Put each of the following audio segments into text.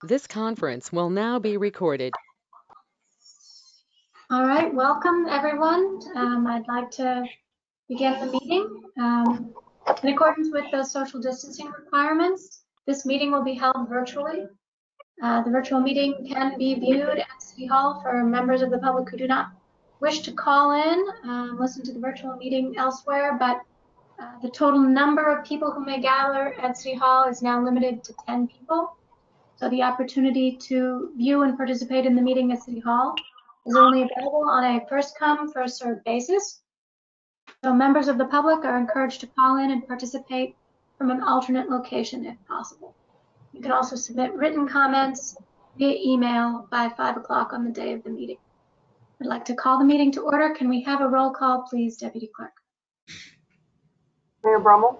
This conference will now be recorded. All right, welcome everyone. I'd like to begin the meeting. In accordance with the social distancing requirements, this meeting will be held virtually. The virtual meeting can be viewed at City Hall for members of the public who do not wish to call in, listen to the virtual meeting elsewhere, but the total number of people who may gather at City Hall is now limited to 10 people. So the opportunity to view and participate in the meeting at City Hall is only available on a first come, first served basis. So members of the public are encouraged to call in and participate from an alternate location if possible. You can also submit written comments via email by 5 o'clock on the day of the meeting. I'd like to call the meeting to order. Can we have a roll call, please, Deputy Clerk? Mayor Brummel?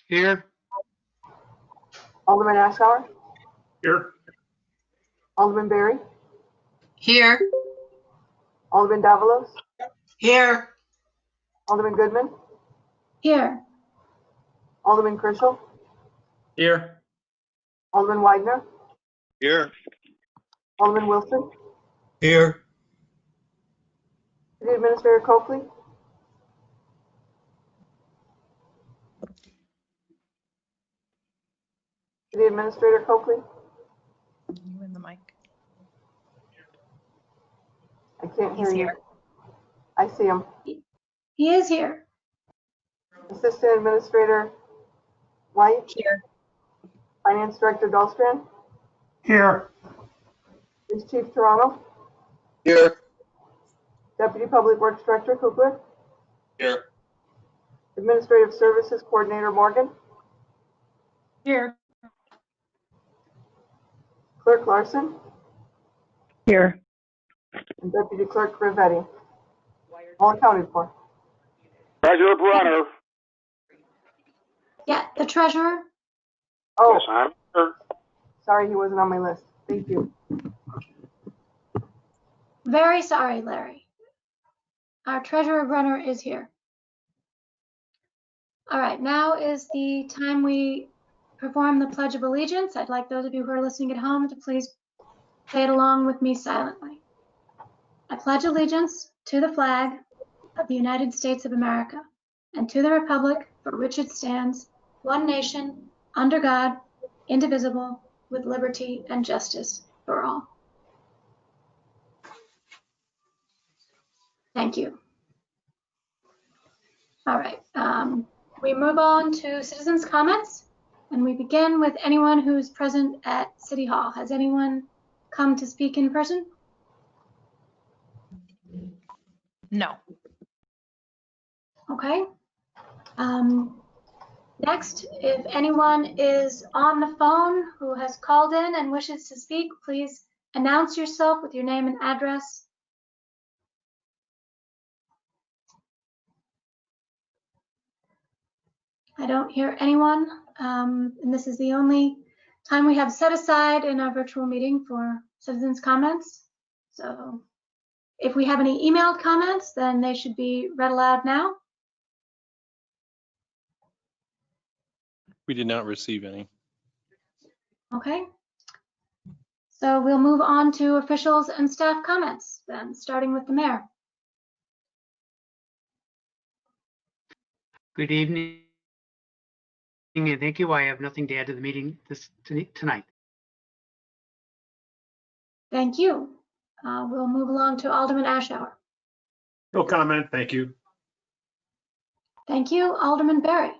Here. Alderman Ashour? Here. Alderman Berry? Here. Alderman Davalos? Here. Alderman Goodman? Here. Alderman Krischel? Here. Alderman Widener? Here. Alderman Wilson? Here. City Administrator Coakley? City Administrator Coakley? You in the mic. I can't hear He's you. here. I see him. He is here. Assistant Administrator White? Here. Finance Director Dahlstrand? Here. Police Chief Toronto? Here. Deputy Public Works Director Kugler? Here. Administrative Services Coordinator Morgan? Here. Clerk Larson? Here. And Deputy Clerk Rivetti. All accounted for. Treasurer Bronner. Yeah, the treasurer. Oh, Yes, I'm here. sorry, he wasn't on my list. Thank you. Very sorry, Larry. Our treasurer Brunner is here. All right, now is the time we perform the Pledge of Allegiance. I'd like those of you who are listening at home to please say it along with me silently. I pledge allegiance to the flag of the United States of America and to the republic for which it stands, one nation, under God, indivisible, with liberty and justice for all. Thank you. All right, we move on to citizens' comments, and we begin with anyone who's present at City Hall. Has anyone come to speak in person? No. Okay. Next, if anyone is on the phone who has called in and wishes to speak, please announce yourself with your name and address. I don't hear anyone, and this is the only time we have set aside in our virtual meeting for citizens' comments. So if we have any emailed comments, then they should be read aloud now. We did not receive any. Okay. So we'll move on to officials and staff comments, then starting with the mayor. Good evening, and thank you. I have nothing to add to the meeting tonight. Thank you. We'll move along to Alderman Ashour. No comment, thank you. Thank you. Alderman Berry.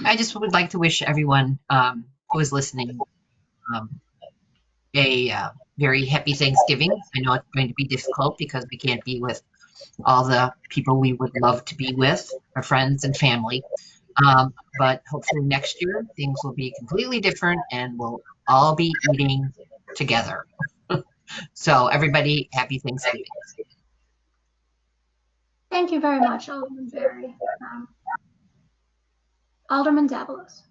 I just would like to wish everyone who is listening a very happy Thanksgiving. I know it's going to be difficult because we can't be with all the people we would love to be with, our friends and family. But hopefully next year things will be completely different and we'll all be eating together. So everybody, happy Thanksgiving. Thank you very much, Alderman Berry. Alderman Davalos.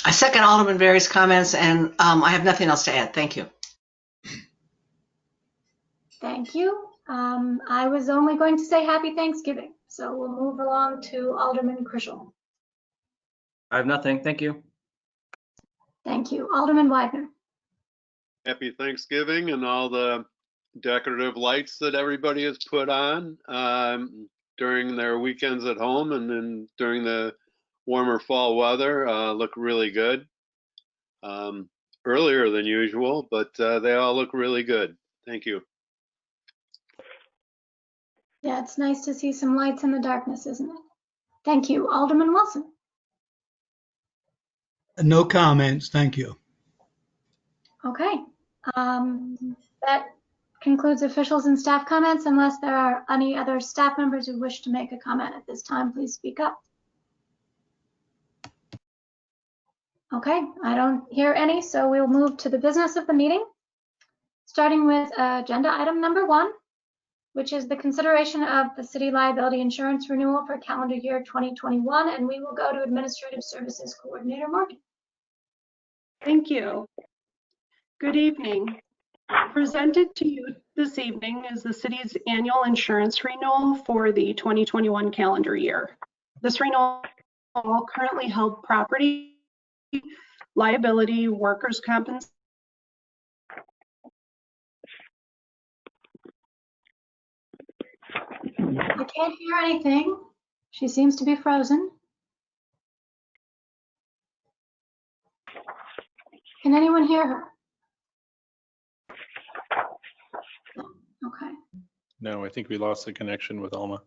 I second Alderman Berry's comments, and I have nothing else to add. Thank you. Thank you. I was only going to say happy Thanksgiving, so we'll move along to Alderman Krischel. I have nothing. Thank you. Thank you. Alderman Weidner. Happy Thanksgiving and all the decorative lights that everybody has put on during their weekends at home and then during the warmer fall weather. Look really good. Earlier than usual, but they all look really good. Thank you. Yeah, it's nice to see some lights in the darkness, isn't it? Thank you. Alderman Wilson. No comments, thank you. Okay. That concludes officials and staff comments. Unless there are any other staff members who wish to make a comment at this time, please speak up. Okay, I don't hear any, so we'll move to the business of the meeting, starting with agenda item number 1, which is the consideration of the city liability insurance renewal for calendar year 2021, and we will go to Administrative Services Coordinator Morgan. Thank you. Good evening. Presented to you this evening is the city's annual insurance renewal for the 2021 calendar year. This renewal all currently held property, liability, workers' compensation. I can't hear anything. She seems to be frozen. Can anyone hear her? No. Okay. No, I think we lost the connection with Alma.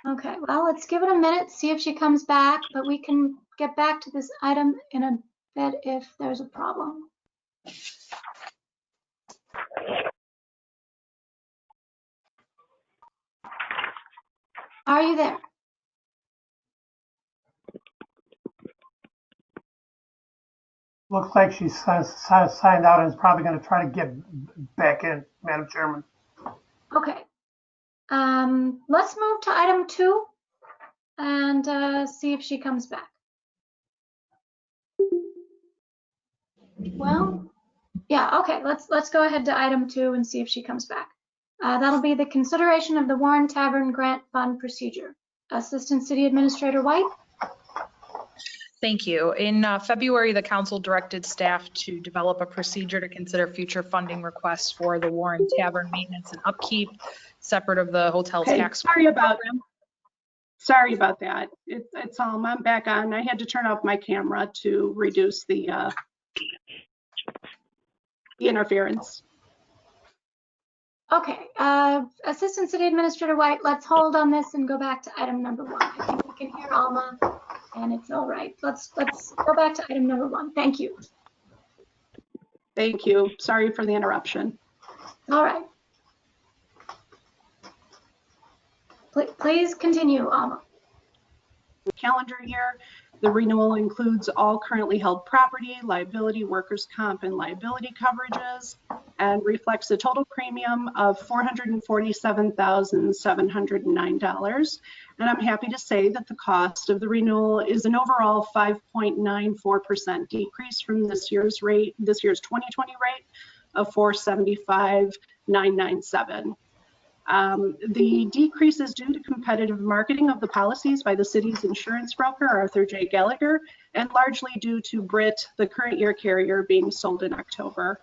Okay, well, let's give it a minute, see if she comes back, but we can get back to this item in a bit if there's a problem. Are you there? Looks like she's signed out and is probably going to try to get back in, Madam Chairman. Okay. Let's move to item 2 and see if she comes back. Well, yeah, okay, let's go ahead to item 2 and see if she comes back. That'll be the consideration of the Warren Tavern Grant Fund procedure. Assistant City Administrator White. Thank you. In February, the council directed staff to develop a procedure to consider future funding requests for the Warren Tavern maintenance and upkeep, separate of the hotel tax. Sorry about that. It's Alma. I'm back on. I had to turn off my camera to reduce the interference. Okay, Assistant City Administrator White, let's hold on this and go back to item number 1. I think we can hear Alma and it's all right. Let's go back to item number 1. Thank you. Thank you. Sorry for the interruption. All right. Please continue, Alma. Calendar year, the renewal includes all currently held property, liability, workers' comp, and liability coverages, and reflects a total premium of $447,709. And I'm happy to say that the cost of the renewal is an overall 5.94% decrease from this year's 2020 rate of $475,997. The decrease is due to competitive marketing of the policies by the city's insurance broker, Arthur J. Gallagher, and largely due to Brit, the current year carrier, being sold in October.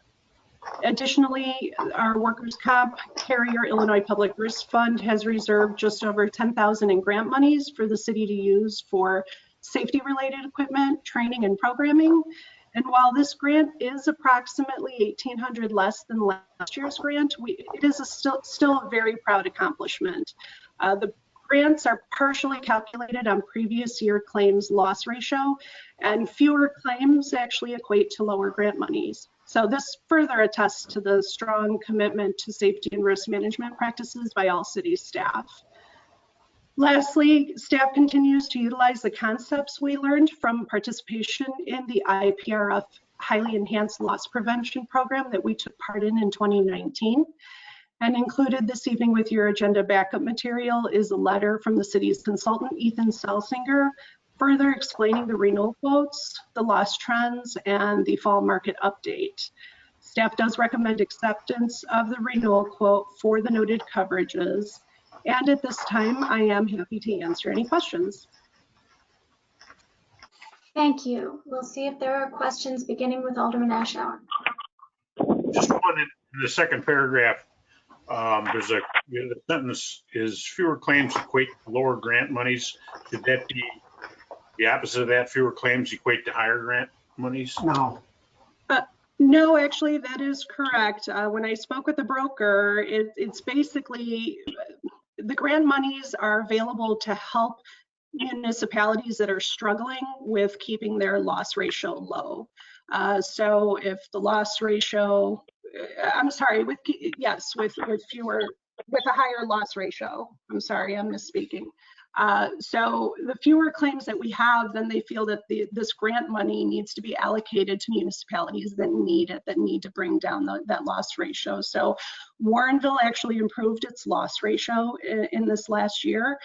Additionally, our workers' comp carrier, Illinois Public Risk Fund, has reserved just over $10,000 in grant monies for the city to use for safety-related equipment, training, and programming. And while this grant is approximately $1,800 less than last year's grant, it is still a very proud accomplishment. The grants are partially calculated on previous year claims loss ratio, and fewer claims actually equate to lower grant monies. So this further attests to the strong commitment to safety and risk management practices by all city staff. Lastly, staff continues to utilize the concepts we learned from participation in the IPRF Highly Enhanced Loss Prevention Program that we took part in 2019. And included this evening with your agenda backup material is a letter from the city's consultant, Ethan Selsinger, further explaining the renewal quotes, the loss trends, and the fall market update. Staff does recommend acceptance of the renewal quote for the noted coverages. And at this time, I am happy to answer any questions. Thank you. We'll see if there are questions, beginning with Alderman Ashour. Just one in the second paragraph. There's the sentence is fewer claims equate to lower grant monies. Should that be the opposite of that? Fewer claims equate to higher grant monies? No. No, actually, that is correct. When I spoke with the broker, it's basically the grant monies are available to help municipalities that are struggling with keeping their loss ratio low. So if the loss ratio, I'm sorry, with a higher loss ratio. I'm sorry, I'm misspeaking. So the fewer claims that we have, then they feel that this grant money needs to be allocated to municipalities that need it, that need to bring down that loss ratio. So Warrenville actually improved its loss ratio in this last year.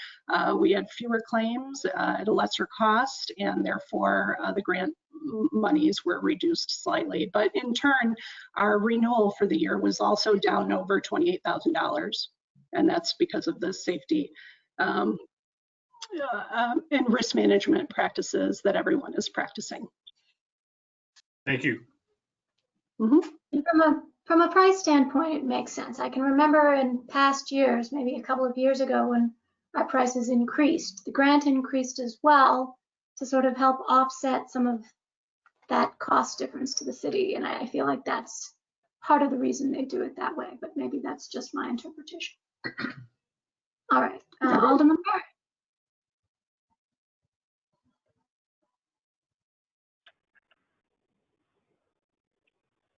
We had fewer claims at a lesser cost, and therefore the grant monies were reduced slightly. But in turn, our renewal for the year was also down over $28,000. And that's because of the safety and risk management practices that everyone is practicing. Thank you. And from a price standpoint, it makes sense. I can remember in past years, maybe a couple of years ago, when our prices increased. The grant increased as well to sort of help offset some of that cost difference to the city. And I feel like that's part of the reason they do it that way, but maybe that's just my interpretation. All right, Alderman Barrett.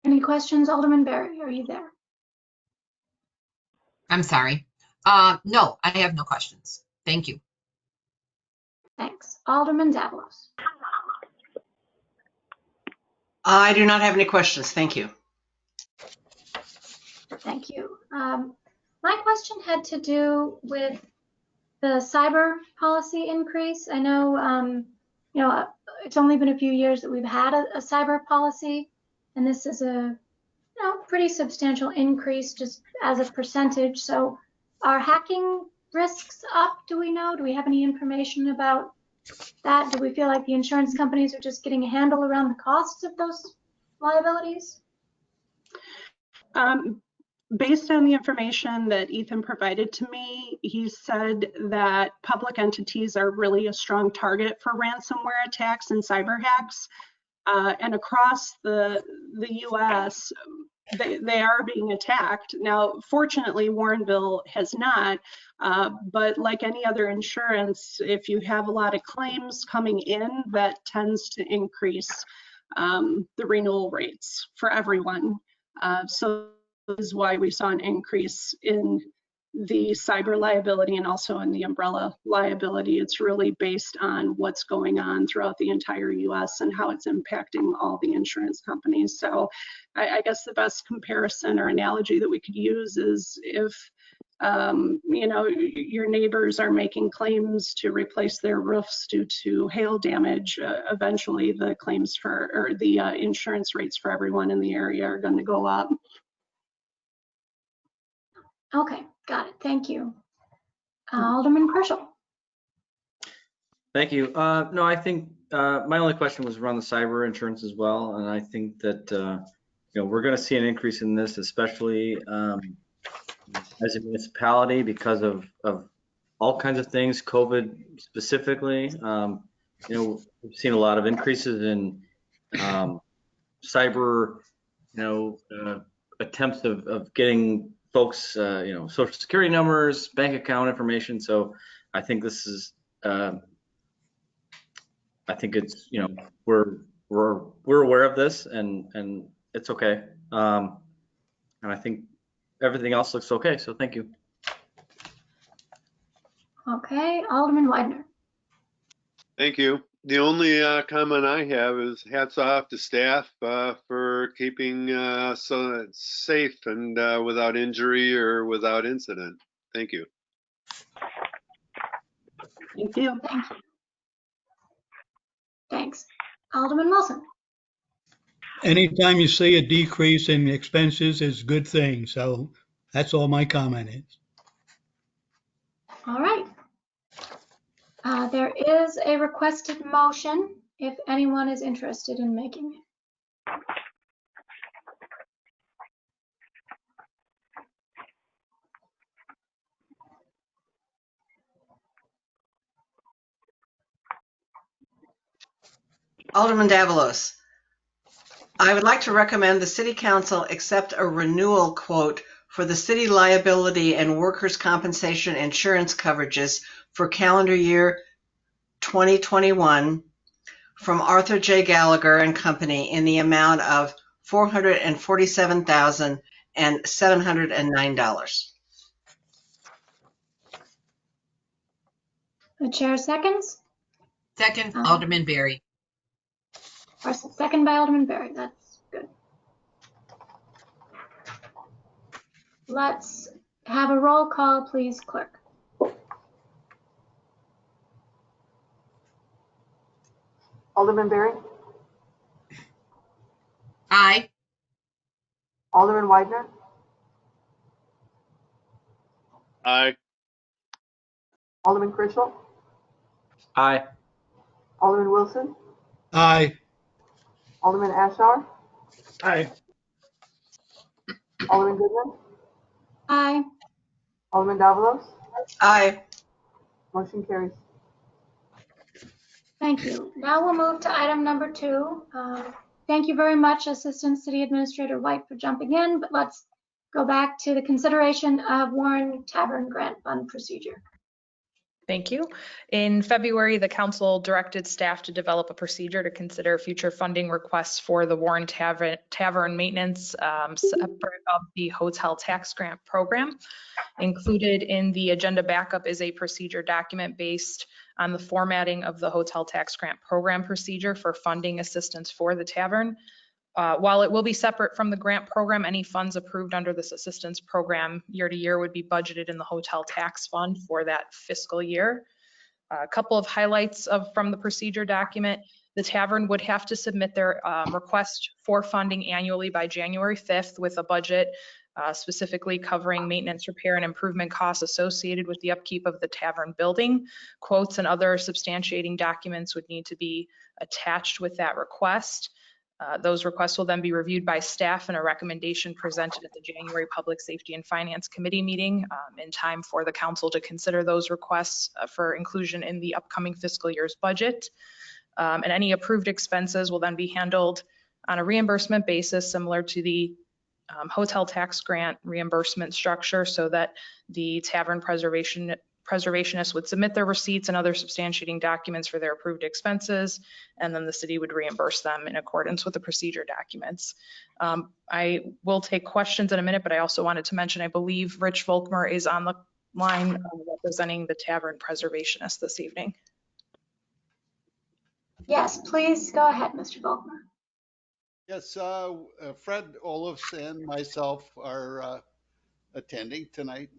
Any questions, Alderman Berry? Are you there? I'm sorry. No, I have no questions. Thank you. Thanks. Alderman Davalos. I do not have any questions. Thank you. Thank you. My question had to do with the cyber policy increase. I know, it's only been a few years that we've had a cyber policy, and this is a pretty substantial increase just as a percentage. So are hacking risks up? Do we know? Do we have any information about that? Do we feel like the insurance companies are just getting a handle around the costs of those liabilities? Based on the information that Ethan provided to me, he said that public entities are really a strong target for ransomware attacks and cyber hacks. And across the US, they are being attacked. Now, fortunately, Warrenville has not, but like any other insurance, if you have a lot of claims coming in, that tends to increase the renewal rates for everyone. So this is why we saw an increase in the cyber liability and also in the umbrella liability. It's really based on what's going on throughout the entire US and how it's impacting all the insurance companies. So I guess the best comparison or analogy that we could use is if your neighbors are making claims to replace their roofs due to hail damage, eventually the claims or the insurance rates for everyone in the area are going to go up. Okay, got it. Thank you. Alderman Herschel. Thank you. No, I think my only question was around the cyber insurance as well, and I think that we're going to see an increase in this, especially as a municipality because of all kinds of things, COVID specifically. We've seen a lot of increases in cyber, attempts of getting folks, social security numbers, bank account information. So I think this is, I think it's, we're aware of this and it's okay. And I think everything else looks okay. So thank you. Okay, Alderman Widener. Thank you. The only comment I have is hats off to staff for keeping so safe and without injury or without incident. Thank you. Thank you. Thank you. Thanks. Alderman Wilson. Anytime you see a decrease in expenses is a good thing. So that's all my comment is. There is a requested motion if anyone is interested in making it. Alderman Davalos. I would like to recommend the City Council accept a renewal quote for the city liability and workers' compensation insurance coverages for calendar year 2021 from Arthur J. Gallagher and Company in the amount of $447,709. The chair seconds. Second, Alderman Berry. Or second by Alderman Berry. That's good. Let's have a roll call, please, clerk. Alderman Berry, Aye. Alderman Widener, Aye. Alderman Chrisell, Aye. Alderman Wilson, Aye. Alderman Ashar, Aye. Alderman Goodman, Aye. Alderman Davalos. Aye. Motion carries. Thank you. Now we'll move to item number 2. Thank you very much, Assistant City Administrator White, for jumping in, but let's go back to the consideration of Warren Tavern Grant Fund procedure. Thank you. In February, the council directed staff to develop a procedure to consider future funding requests for the Warren Tavern maintenance separate of the hotel tax grant program. Included in the agenda backup is a procedure document based on the formatting of the hotel tax grant program procedure for funding assistance for the tavern. While it will be separate from the grant program, any funds approved under this assistance program year to year would be budgeted in the hotel tax fund for that fiscal year. A couple of highlights from the procedure document. The tavern would have to submit their request for funding annually by January 5th with a budget specifically covering maintenance, repair, and improvement costs associated with the upkeep of the tavern building. Quotes and other substantiating documents would need to be attached with that request. Those requests will then be reviewed by staff and a recommendation presented at the January Public Safety and Finance Committee meeting in time for the council to consider those requests for inclusion in the upcoming fiscal year's budget. And any approved expenses will then be handled on a reimbursement basis similar to the hotel tax grant reimbursement structure, so that the tavern preservationists would submit their receipts and other substantiating documents for their approved expenses, and then the city would reimburse them in accordance with the procedure documents. I will take questions in a minute, but I also wanted to mention, I believe Rich Volkmer is on the line representing the tavern preservationist this evening. Yes, please go ahead, Mr. Volkmer. Yes, Fred Olafs and myself are attending tonight.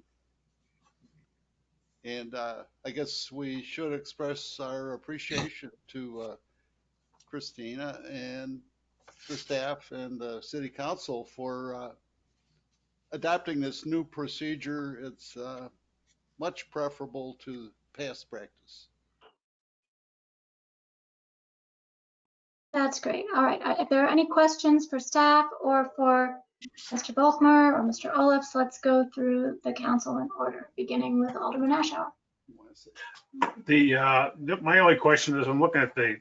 And I guess we should express our appreciation to Christina and the staff and the city council for adopting this new procedure. It's much preferable to past practice. That's great. All right. If there are any questions for staff or for Mr. Volkmer or Mr. Olafs, let's go through the council in order, beginning with Alderman Ashour. My only question is, I'm looking at the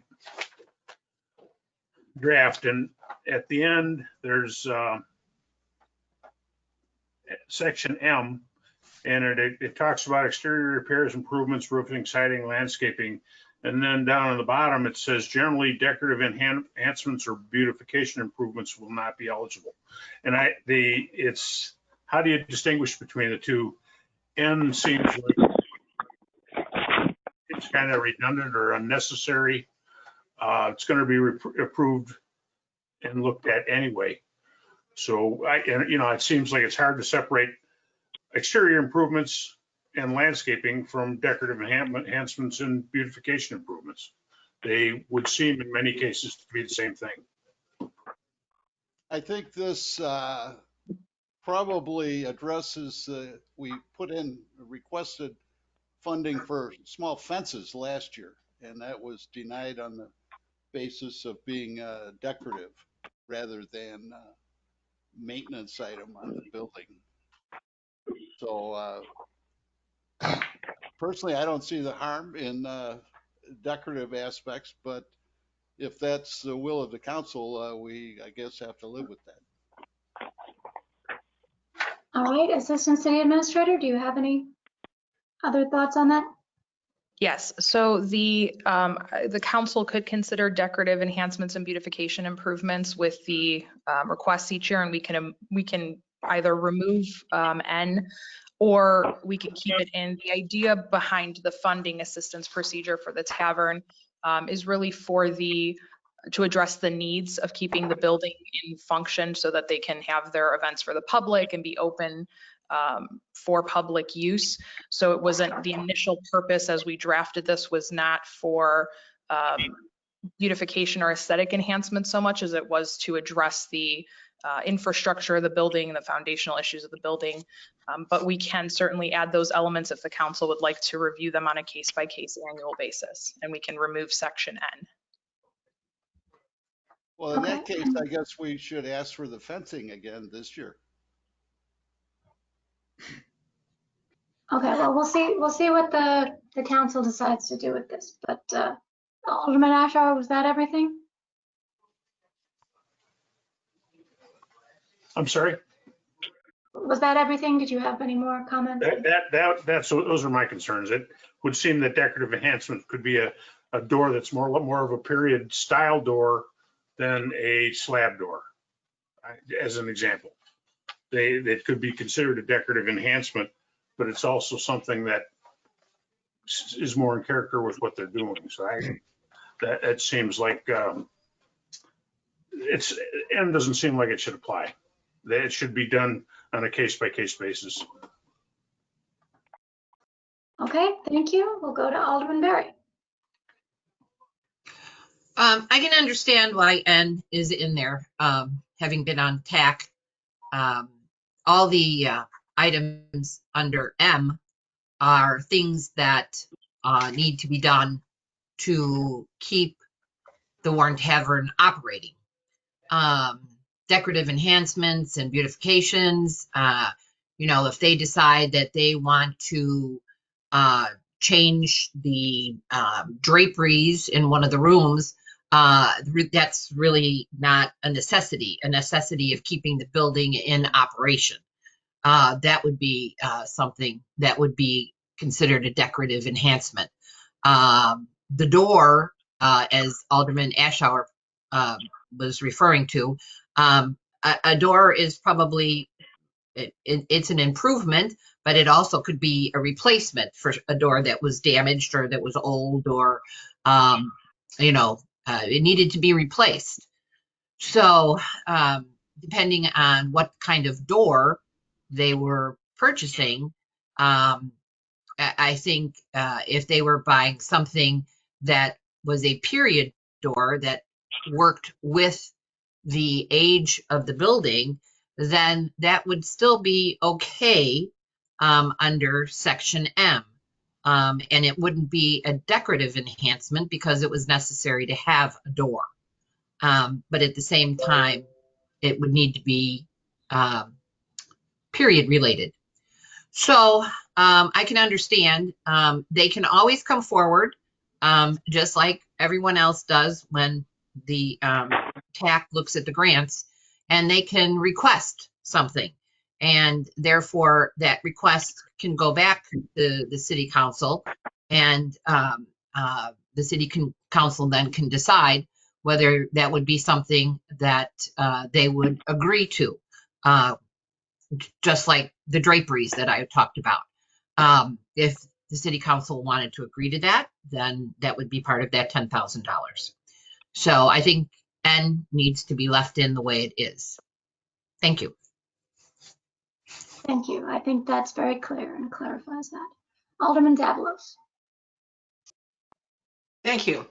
draft, and at the end, there's section M, and it talks about exterior repairs, improvements, roofing, siding, landscaping. And then down on the bottom, it says generally decorative enhancements or beautification improvements will not be eligible. And how do you distinguish between the two? N seems like it's kind of redundant or unnecessary. It's going to be approved and looked at anyway. So it seems like it's hard to separate exterior improvements and landscaping from decorative enhancements and beautification improvements. They would seem in many cases to be the same thing. I think this probably addresses, we put in requested funding for small fences last year, and that was denied on the basis of being decorative rather than maintenance item on the building. So personally, I don't see the harm in decorative aspects, but if that's the will of the council, we, I guess, have to live with that. All right, Assistant City Administrator, do you have any other thoughts on that? Yes, so the council could consider decorative enhancements and beautification improvements with the requests each year, and we can either remove N or we can keep it in. The idea behind the funding assistance procedure for the tavern is really to address the needs of keeping the building in function so that they can have their events for the public and be open for public use. So it wasn't, the initial purpose as we drafted this was not for beautification or aesthetic enhancement so much as it was to address the infrastructure of the building and the foundational issues of the building. But we can certainly add those elements if the council would like to review them on a case-by-case annual basis, and we can remove section N. Well, in that case, I guess we should ask for the fencing again this year. Okay, well, we'll see what the council decides to do with this, but Alderman Ashar, was that everything? I'm sorry? Was that everything? Did you have any more comments? Those are my concerns. It would seem that decorative enhancement could be a door that's more of a period style door than a slab door, as an example. They could be considered a decorative enhancement, but it's also something that is more in character with what they're doing. So that seems like and doesn't seem like it should apply. That it should be done on a case-by-case basis. Okay, thank you. We'll go to Alderman Berry. I can understand why N is in there, having been on TAC. All the items under M are things that need to be done to keep the Warren Tavern operating. Decorative enhancements and beautifications, if they decide that they want to change the draperies in one of the rooms, that's really not a necessity of keeping the building in operation. That would be something that would be considered a decorative enhancement. The door, as Alderman Ashauer was referring to, a door is probably, it's an improvement, but it also could be a replacement for a door that was damaged or that was old or, it needed to be replaced. So depending on what kind of door they were purchasing, I think if they were buying something that was a period door that worked with the age of the building, then that would still be okay under section M. And it wouldn't be a decorative enhancement because it was necessary to have a door. But at the same time, it would need to be period related. So I can understand they can always come forward just like everyone else does when the TAC looks at the grants, and they can request something. And therefore that request can go back to the city council, and the city council then can decide whether that would be something that they would agree to. Just like the draperies that I talked about. If the city council wanted to agree to that, then that would be part of that $10,000. So I think N needs to be left in the way it is. Thank you. Thank you. I think that's very clear and clarifies that. Alderman Davalos. Thank you.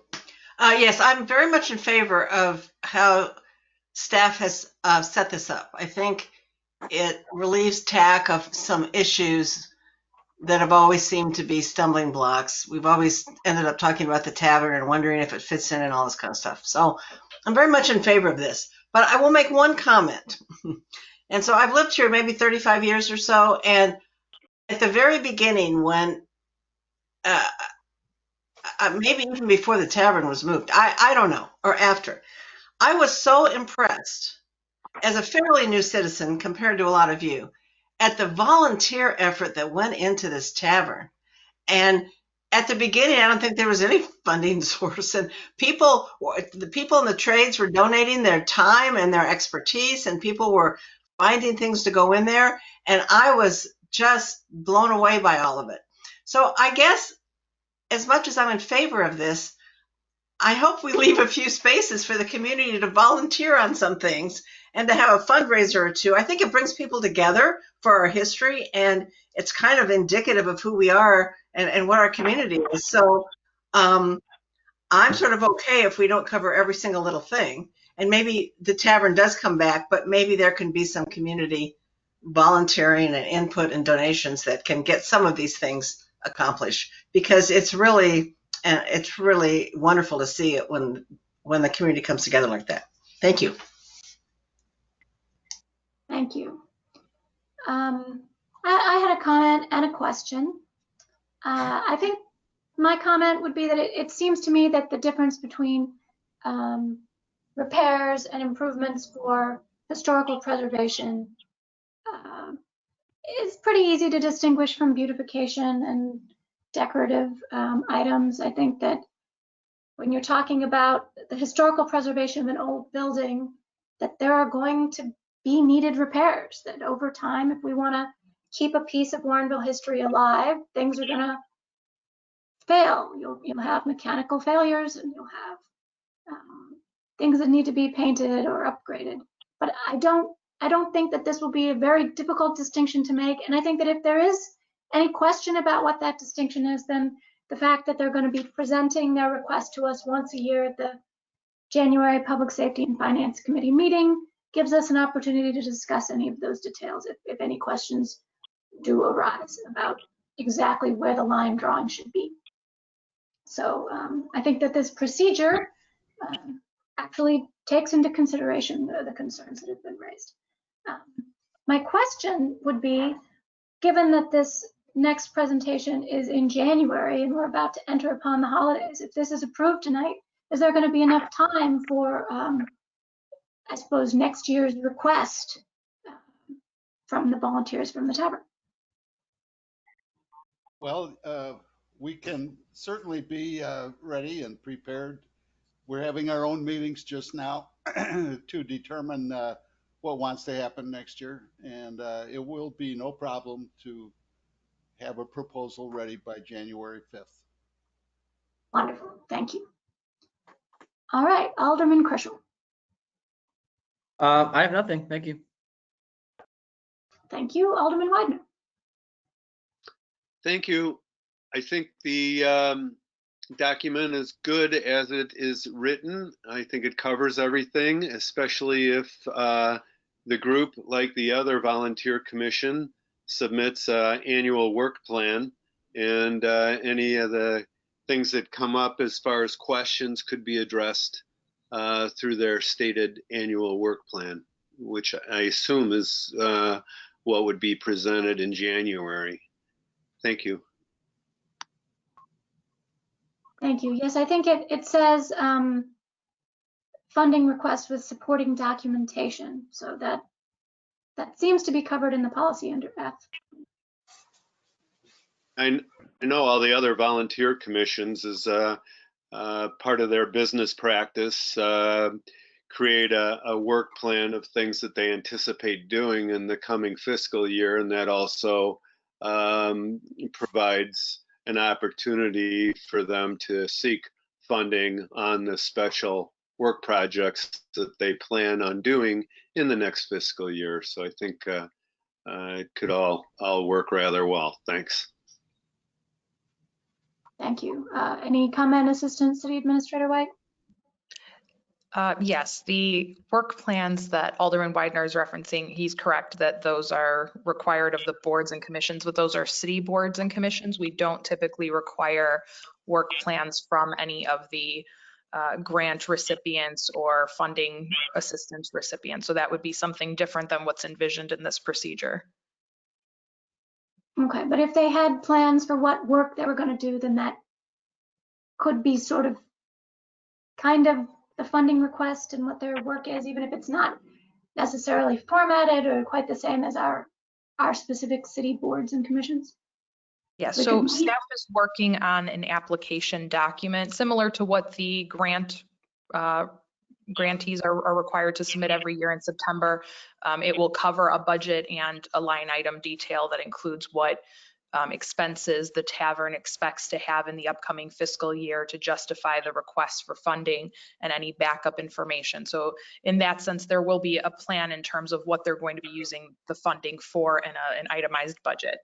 Yes, I'm very much in favor of how staff has set this up. I think it relieves TAC of some issues that have always seemed to be stumbling blocks. We've always ended up talking about the tavern and wondering if it fits in and all this kind of stuff. So I'm very much in favor of this, but I will make one comment. And so I've lived here maybe 35 years or so, and at the very beginning when maybe even before the tavern was moved, I don't know, or after, I was so impressed as a fairly new citizen compared to a lot of you at the volunteer effort that went into this tavern. And at the beginning, I don't think there was any funding source, and the people in the trades were donating their time and their expertise, and people were finding things to go in there. And I was just blown away by all of it. So I guess as much as I'm in favor of this, I hope we leave a few spaces for the community to volunteer on some things and to have a fundraiser or two. I think it brings people together for our history, and it's kind of indicative of who we are and what our community is. So I'm sort of okay if we don't cover every single little thing. And maybe the tavern does come back, but maybe there can be some community volunteering and input and donations that can get some of these things accomplished, because it's really wonderful to see it when the community comes together like that. Thank you. Thank you. I had a comment and a question. I think my comment would be that it seems to me that the difference between repairs and improvements for historical preservation is pretty easy to distinguish from beautification and decorative items. I think that when you're talking about the historical preservation of an old building, that there are going to be needed repairs, that over time, if we want to keep a piece of Warrenville history alive, things are going to fail. You'll have mechanical failures, and you'll have things that need to be painted or upgraded. But I don't think that this will be a very difficult distinction to make. And I think that if there is any question about what that distinction is, then the fact that they're going to be presenting their request to us once a year at the January Public Safety and Finance Committee meeting gives us an opportunity to discuss any of those details if any questions do arise about exactly where the line drawing should be. So I think that this procedure actually takes into consideration the concerns that have been raised. My question would be, given that this next presentation is in January and we're about to enter upon the holidays, if this is approved tonight, is there going to be enough time for, I suppose, next year's request from the volunteers from the tavern? Well, we can certainly be ready and prepared. We're having our own meetings just now to determine what wants to happen next year. And it will be no problem to have a proposal ready by January 5th. Wonderful. Thank you. All right, Alderman Krishel. I have nothing. Thank you. Thank you, Alderman Widener. Thank you. I think the document is good as it is written. I think it covers everything, especially if the group, like the other volunteer commission, submits an annual work plan, and any of the things that come up as far as questions could be addressed through their stated annual work plan, which I assume is what would be presented in January. Thank you. Thank you. Yes, I think it says funding request with supporting documentation. So that seems to be covered in the policy under F. I know all the other volunteer commissions is part of their business practice, create a work plan of things that they anticipate doing in the coming fiscal year. And that also provides an opportunity for them to seek funding on the special work projects that they plan on doing in the next fiscal year. So I think it could all work rather well. Thanks. Thank you. Any comment, Assistant City Administrator White? Yes, the work plans that Alderman Widener is referencing, he's correct that those are required of the boards and commissions, but those are city boards and commissions. We don't typically require work plans from any of the grant recipients or funding assistance recipients. So that would be something different than what's envisioned in this procedure. Okay, but if they had plans for what work they were going to do, then that could be sort of kind of the funding request and what their work is, even if it's not necessarily formatted or quite the same as our specific city boards and commissions. Yeah, so staff is working on an application document similar to what the grantees are required to submit every year in September. It will cover a budget and a line item detail that includes what expenses the tavern expects to have in the upcoming fiscal year to justify the request for funding and any backup information. So in that sense, there will be a plan in terms of what they're going to be using the funding for in an itemized budget.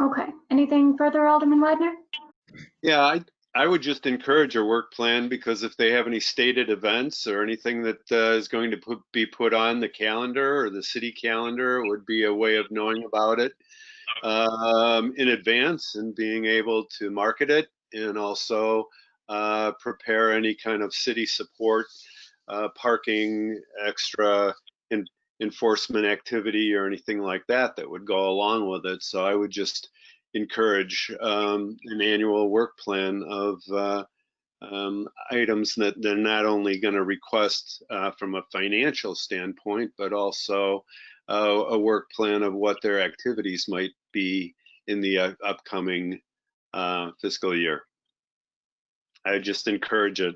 Okay, anything further, Alderman Widener? Yeah, I would just encourage a work plan, because if they have any stated events or anything that is going to be put on the calendar or the city calendar, it would be a way of knowing about it in advance and being able to market it, and also prepare any kind of city support, parking, extra enforcement activity or anything like that that would go along with it. So I would just encourage an annual work plan of items that they're not only going to request from a financial standpoint, but also a work plan of what their activities might be in the upcoming fiscal year. I just encourage it.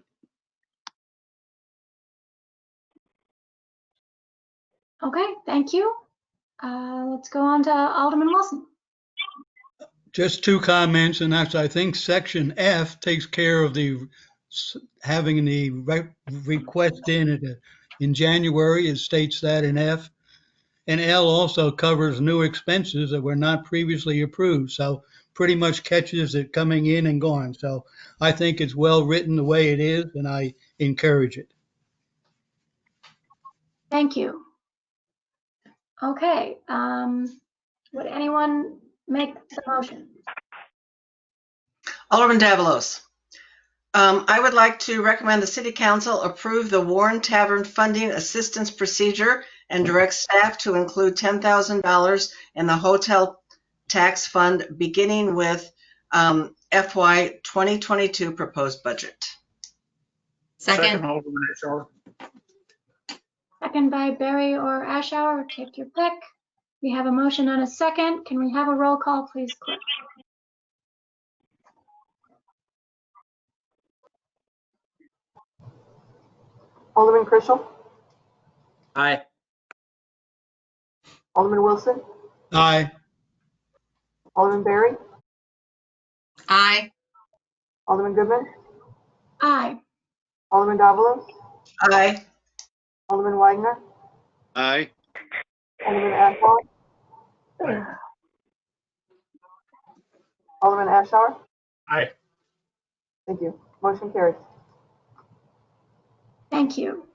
Okay, thank you. Let's go on to Alderman Wilson. Just two comments, and that's, I think section F takes care of the having the request in January. It states that in F. And L also covers new expenses that were not previously approved. So pretty much catches it coming in and gone. So I think it's well written the way it is, and I encourage it. Thank you. Okay, would anyone make the motion? Alderman Davalos. I would like to recommend the City Council approve the Warren Tavern Funding Assistance Procedure and direct staff to include $10,000 in the Hotel Tax Fund, beginning with FY 2022 proposed budget. Second, Alderman Ashour. Second by Barry or Ashour, take your pick. We have a motion and a second. Can we have a roll call, please, clerk? Alderman Chrisell, Aye. Alderman Wilson, Aye. Alderman Berry, Aye. Alderman Goodman, Aye. Alderman Davalos, Aye. Alderman Widener, Aye. Alderman Ashour, Alderman Ashour. Aye. Thank you. Motion carries. Thank you.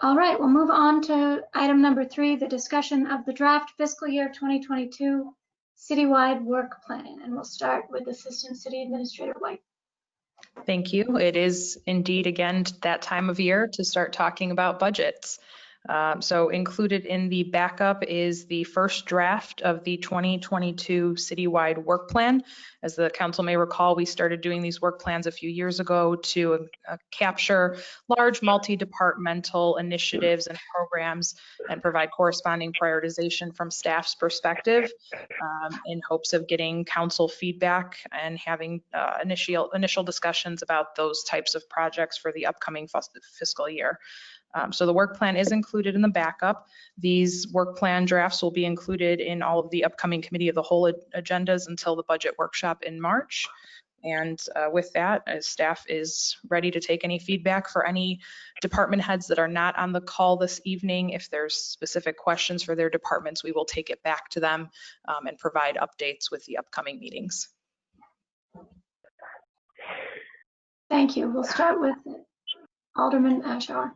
All right, we'll move on to item number 3, the discussion of the draft fiscal year 2022 citywide work plan. And we'll start with Assistant City Administrator White. Thank you. It is indeed, again, that time of year to start talking about budgets. So included in the backup is the first draft of the 2022 citywide work plan. As the council may recall, we started doing these work plans a few years ago to capture large multi-departmental initiatives and programs and provide corresponding prioritization from staff's perspective, in hopes of getting council feedback and having initial discussions about those types of projects for the upcoming fiscal year. So the work plan is included in the backup. These work plan drafts will be included in all of the upcoming committee of the whole agendas until the budget workshop in March. And with that, staff is ready to take any feedback for any department heads that are not on the call this evening. If there's specific questions for their departments, we will take it back to them and provide updates with the upcoming meetings. Thank you. We'll start with Alderman Ashar.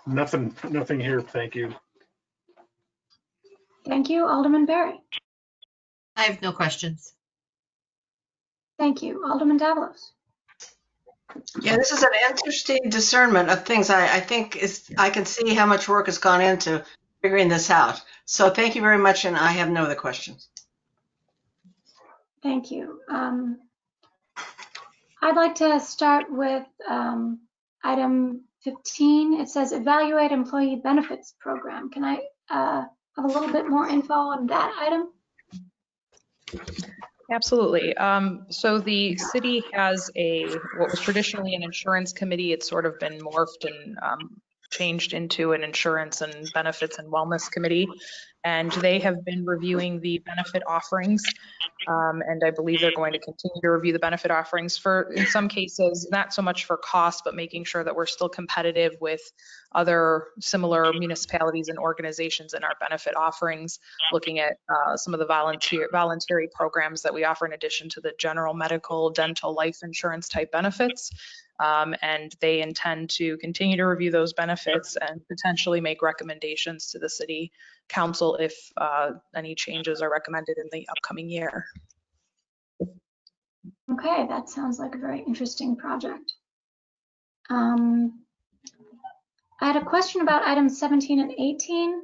Nothing here, thank you. Thank you. Alderman Berry. I have no questions. Thank you. Alderman Davalos. Yeah, this is an interesting discernment of things. I think I can see how much work has gone into figuring this out. So thank you very much, and I have no other questions. Thank you. I'd like to start with item 15. It says evaluate employee benefits program. Can I have a little bit more info on that item? Absolutely. So the city has what was traditionally an insurance committee. It's sort of been morphed and changed into an insurance and benefits and wellness committee. And they have been reviewing the benefit offerings. And I believe they're going to continue to review the benefit offerings for, in some cases, not so much for cost, but making sure that we're still competitive with other similar municipalities and organizations in our benefit offerings, looking at some of the voluntary programs that we offer in addition to the general medical, dental, life insurance type benefits. And they intend to continue to review those benefits and potentially make recommendations to the city council if any changes are recommended in the upcoming year. Okay, that sounds like a very interesting project. I had a question about items 17 and 18,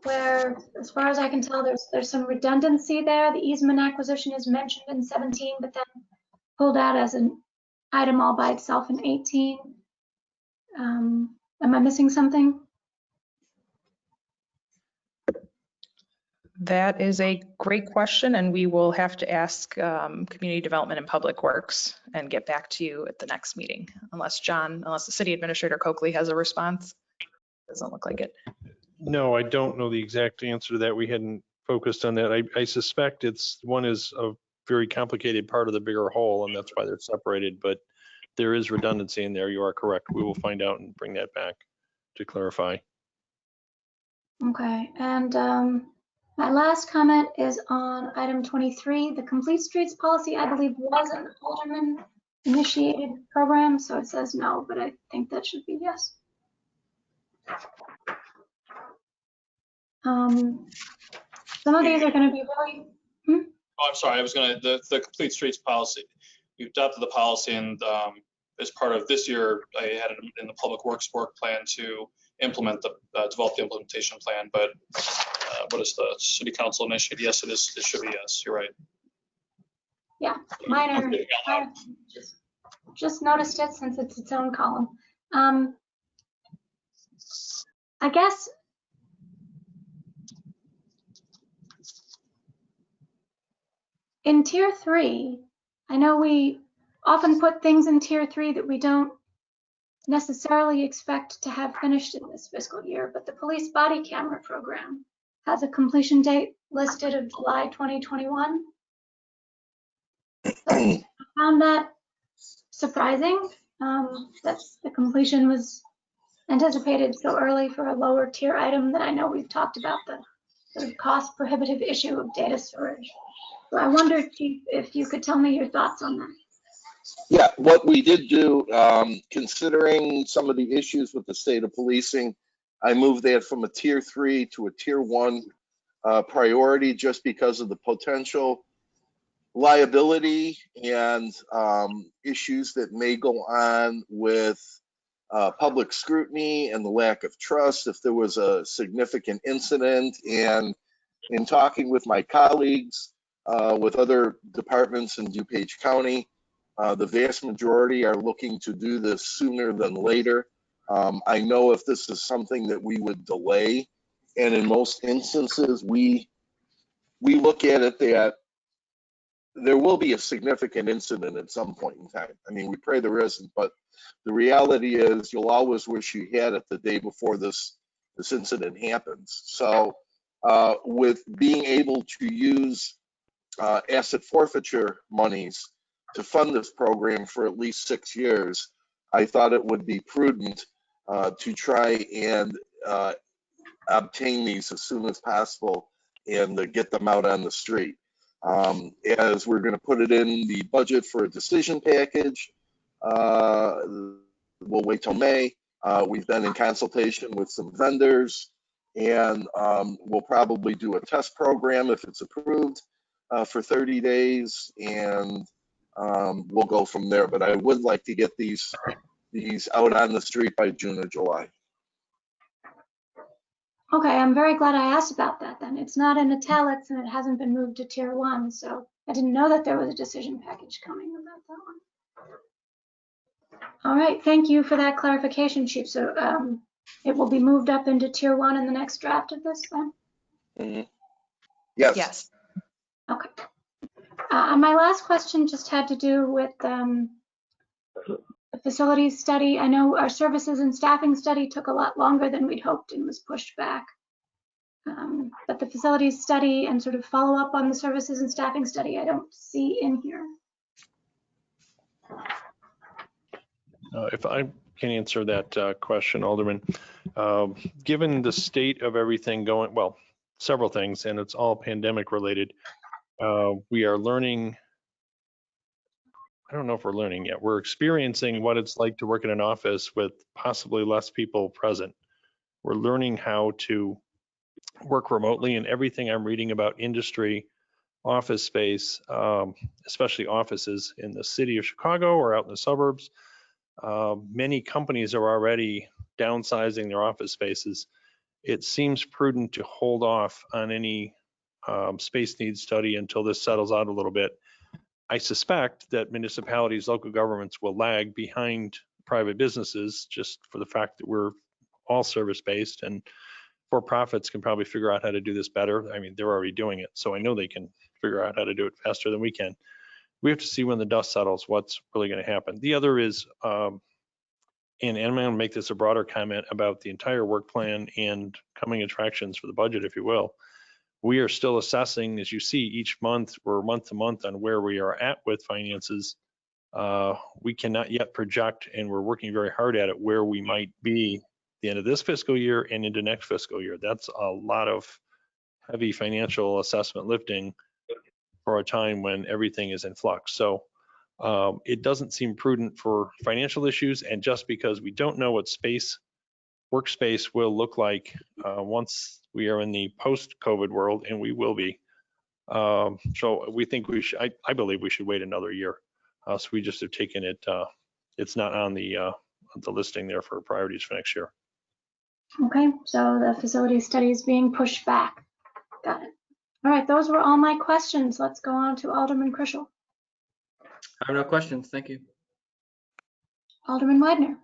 where, as far as I can tell, there's some redundancy there. The easement acquisition is mentioned in 17, but then pulled out as an item all by itself in 18. Am I missing something? That is a great question, and we will have to ask Community Development and Public Works and get back to you at the next meeting, unless the City Administrator Coakley has a response. Doesn't look like it. No, I don't know the exact answer to that. We hadn't focused on that. I suspect one is a very complicated part of the bigger whole, and that's why they're separated, but there is redundancy in there. You are correct. We will find out and bring that back to clarify. Okay, and my last comment is on item 23. The Complete Streets policy, I believe, was an Alderman initiated program, so it says no, but I think that should be yes. Some of these are going to be really. Oh, I'm sorry. I was going to the Complete Streets policy. We adopted the policy, and as part of this year, I had it in the Public Works work plan to implement develop the implementation plan. But what is the City Council initiative? Yes, it is. It should be yes. You're right. Yeah, minor. I just noticed it since it's its own column. I guess in tier 3, I know we often put things in tier 3 that we don't necessarily expect to have finished in this fiscal year, but the police body camera program has a completion date listed of July 2021. So I found that surprising that the completion was anticipated so early for a lower tier item that I know we've talked about the sort of cost prohibitive issue of data storage. So I wondered, Chief, if you could tell me your thoughts on that. Yeah, what we did do, considering some of the issues with the state of policing, I moved that from a tier 3 to a tier 1 priority just because of the potential liability and issues that may go on with public scrutiny and the lack of trust if there was a significant incident. And in talking with my colleagues, with other departments in DuPage County, the vast majority are looking to do this sooner than later. I know if this is something that we would delay, and in most instances, we look at it that there will be a significant incident at some point in time. I mean, we pray there isn't, but the reality is you'll always wish you had it the day before this incident happens. So with being able to use asset forfeiture monies to fund this program for at least 6 years, I thought it would be prudent to try and obtain these as soon as possible and get them out on the street. As we're going to put it in the budget for a decision package, we'll wait till May. We've been in consultation with some vendors, and we'll probably do a test program if it's approved for 30 days, and we'll go from there. But I would like to get these out on the street by June or July. Okay, I'm very glad I asked about that then. It's not in italics and it hasn't been moved to tier 1, so I didn't know that there was a decision package coming about that one. All right, thank you for that clarification, Chief. So it will be moved up into tier 1 in the next draft of this then? Mm-hmm. Yes. Yes. Okay. My last question just had to do with the facilities study. I know our services and staffing study took a lot longer than we'd hoped and was pushed back. But the facilities study and sort of follow up on the services and staffing study, I don't see in here. If I can answer that question, Alderman, given the state of everything going, well, several things, and it's all pandemic related, we are learning. I don't know if we're learning yet. We're experiencing what it's like to work in an office with possibly less people present. We're learning how to work remotely, and everything I'm reading about industry, office space, especially offices in the city of Chicago or out in the suburbs, many companies are already downsizing their office spaces. It seems prudent to hold off on any space needs study until this settles out a little bit. I suspect that municipalities, local governments will lag behind private businesses just for the fact that we're all service-based, and for-profits can probably figure out how to do this better. I mean, they're already doing it, so I know they can figure out how to do it faster than we can. We have to see when the dust settles what's really going to happen. The other is, and I'm going to make this a broader comment about the entire work plan and coming attractions for the budget, if you will. We are still assessing, as you see, each month or month to month on where we are at with finances. We cannot yet project, and we're working very hard at it, where we might be the end of this fiscal year and into next fiscal year. That's a lot of heavy financial assessment lifting for a time when everything is in flux. So it doesn't seem prudent for financial issues, and just because we don't know what workspace will look like once we are in the post-COVID world, and we will be. So we think we should, I believe we should wait another year. So we just have taken it, it's not on the listing there for priorities for next year. Okay, so the facility study is being pushed back. Got it. All right, those were all my questions. Let's go on to Alderman Krischel. I have no questions. Thank you. Alderman Widener.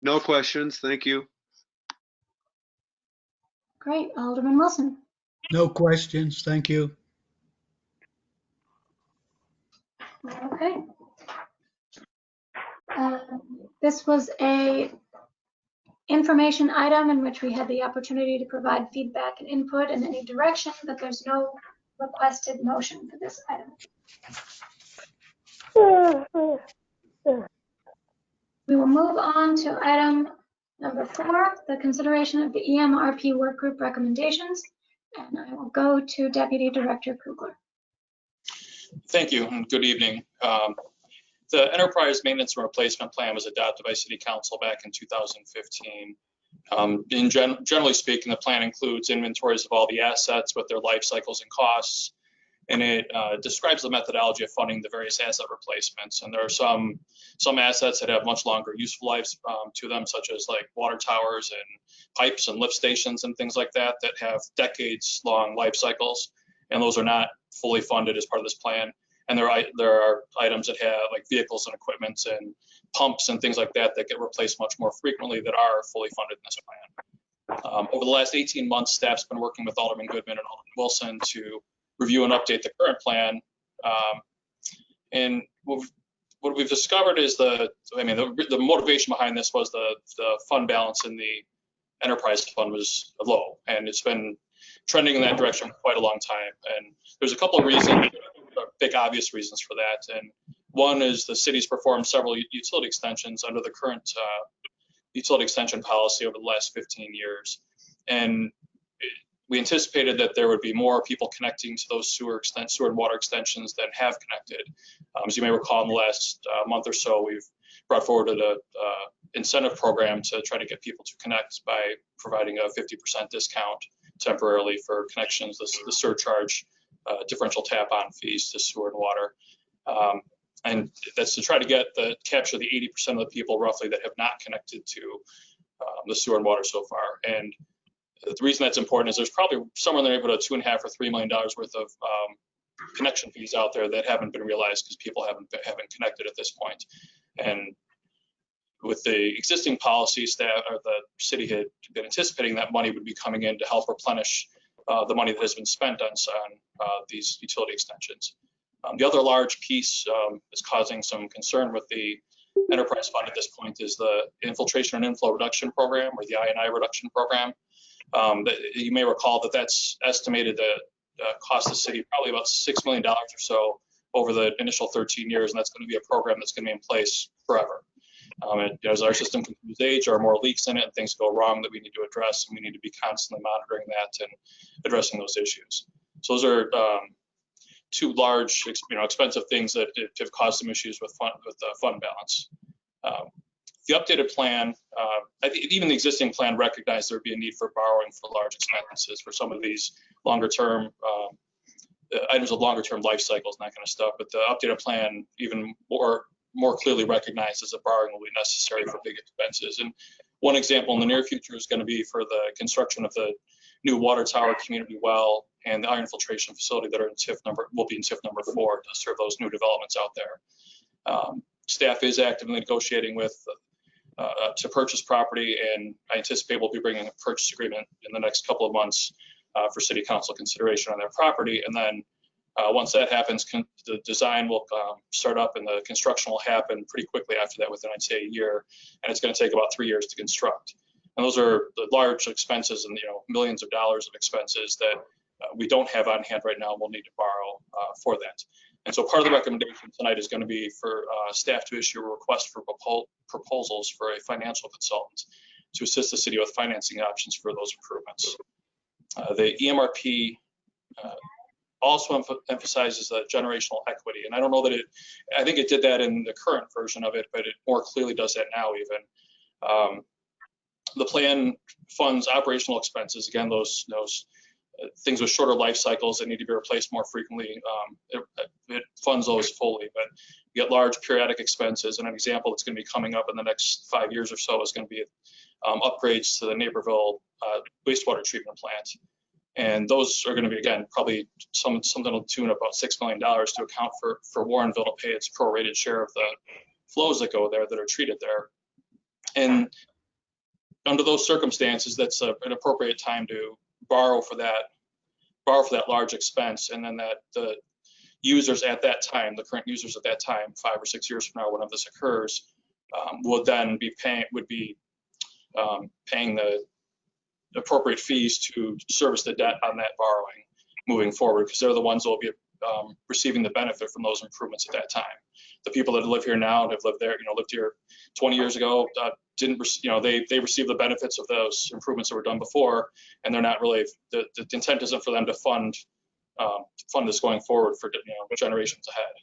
No questions. Thank you. Great. Alderman Wilson. No questions, thank you. Okay. This was a information item in which we had the opportunity to provide feedback and input in any direction, but there's no requested motion for this item. We will move on to item number 4, the consideration of the EMRP work group recommendations, and I will go to Deputy Director Kugler. Thank you and good evening. The enterprise maintenance and replacement plan was adopted by City Council back in 2015. Generally speaking, the plan includes inventories of all the assets with their life cycles and costs, and it describes the methodology of funding the various asset replacements. And there are some assets that have much longer useful lives to them, such as like water towers and pipes and lift stations and things like that, that have decades-long life cycles, and those are not fully funded as part of this plan. And there are items that have like vehicles and equipment and pumps and things like that that get replaced much more frequently that are fully funded in this plan. Over the last 18 months, staff's been working with Alderman Goodman and Alderman Wilson to review and update the current plan. And what we've discovered is the motivation behind this was the fund balance in the enterprise fund was low, and it's been trending in that direction for quite a long time. And there's a couple of reasons, big obvious reasons for that. And one is the city's performed several utility extensions under the current utility extension policy over the last 15 years. And we anticipated that there would be more people connecting to those sewer and water extensions than have connected. As you may recall, in the last month or so, we've brought forward an incentive program to try to get people to connect by providing a 50% discount temporarily for connections, the surcharge, differential tap-on fees to sewer and water. And that's to try to capture the 80% of the people roughly that have not connected to the sewer and water so far. And the reason that's important is there's probably somewhere in the neighborhood of $2.5 or $3 million worth of connection fees out there that haven't been realized because people haven't connected at this point. And with the existing policy, staff or the city had been anticipating that money would be coming in to help replenish the money that has been spent on these utility extensions. The other large piece is causing some concern with the enterprise fund at this point is the infiltration and inflow reduction program, or the I&I reduction program. You may recall that that's estimated to cost the city probably about $6 million or so over the initial 13 years, and that's going to be a program that's going to be in place forever. As our system continues to age, there are more leaks in it, and things go wrong that we need to address, and we need to be constantly monitoring that and addressing those issues. So those are two large, expensive things that have caused some issues with the fund balance. The updated plan, I think even the existing plan recognized there would be a need for borrowing for large expenses for some of these longer-term items of longer-term life cycles and that kind of stuff. But the updated plan even more clearly recognizes that borrowing will be necessary for big expenses. And one example in the near future is going to be for the construction of the new water tower, community well, and the iron filtration facility that will be in TIF number 4 to serve those new developments out there. Staff is actively negotiating to purchase property, and I anticipate we'll be bringing a purchase agreement in the next couple of months for city council consideration on their property. And then once that happens, the design will start up and the construction will happen pretty quickly after that, within, I'd say, a year. And it's going to take about 3 years to construct. And those are the large expenses and millions of dollars of expenses that we don't have on hand right now. We'll need to borrow for that. And so part of the recommendation tonight is going to be for staff to issue a request for proposals for a financial consultant to assist the city with financing options for those improvements. The EMRP also emphasizes generational equity. And I don't know that I think it did that in the current version of it, but it more clearly does that now even. The plan funds operational expenses. Again, those things with shorter life cycles that need to be replaced more frequently, it funds those fully. But you get large periodic expenses, and an example that's going to be coming up in the next 5 years or so is going to be upgrades to the Naperville wastewater treatment plant. And those are going to be, again, probably something to the tune of about $6 million to account for Warrenville to pay its prorated share of the flows that go there that are treated there. And under those circumstances, that's an appropriate time to borrow for that large expense, and then that the users at that time, the current users at that time, 5 or 6 years from now, whenever this occurs, would then be paying the appropriate fees to service the debt on that borrowing moving forward, because they're the ones that will be receiving the benefit from those improvements at that time. The people that live here now and have lived there, lived here 20 years ago, they receive the benefits of those improvements that were done before, and they're not really, the intent isn't for them to fund this going forward for generations ahead.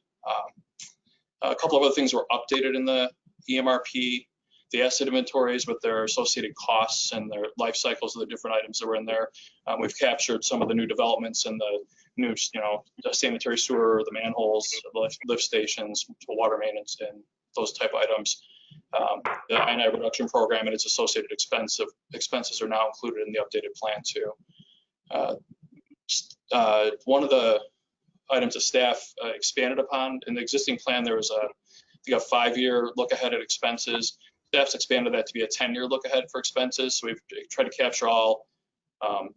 A couple of other things were updated in the EMRP. The asset inventories with their associated costs and their life cycles of the different items that were in there. We've captured some of the new developments and the new, the sanitary sewer, the manholes, the lift stations, water maintenance, and those type items. The I&I reduction program and its associated expenses are now included in the updated plan too. One of the items that staff expanded upon in the existing plan, there was a 5-year look ahead at expenses. Staff's expanded that to be a 10-year look ahead for expenses. So we've tried to capture all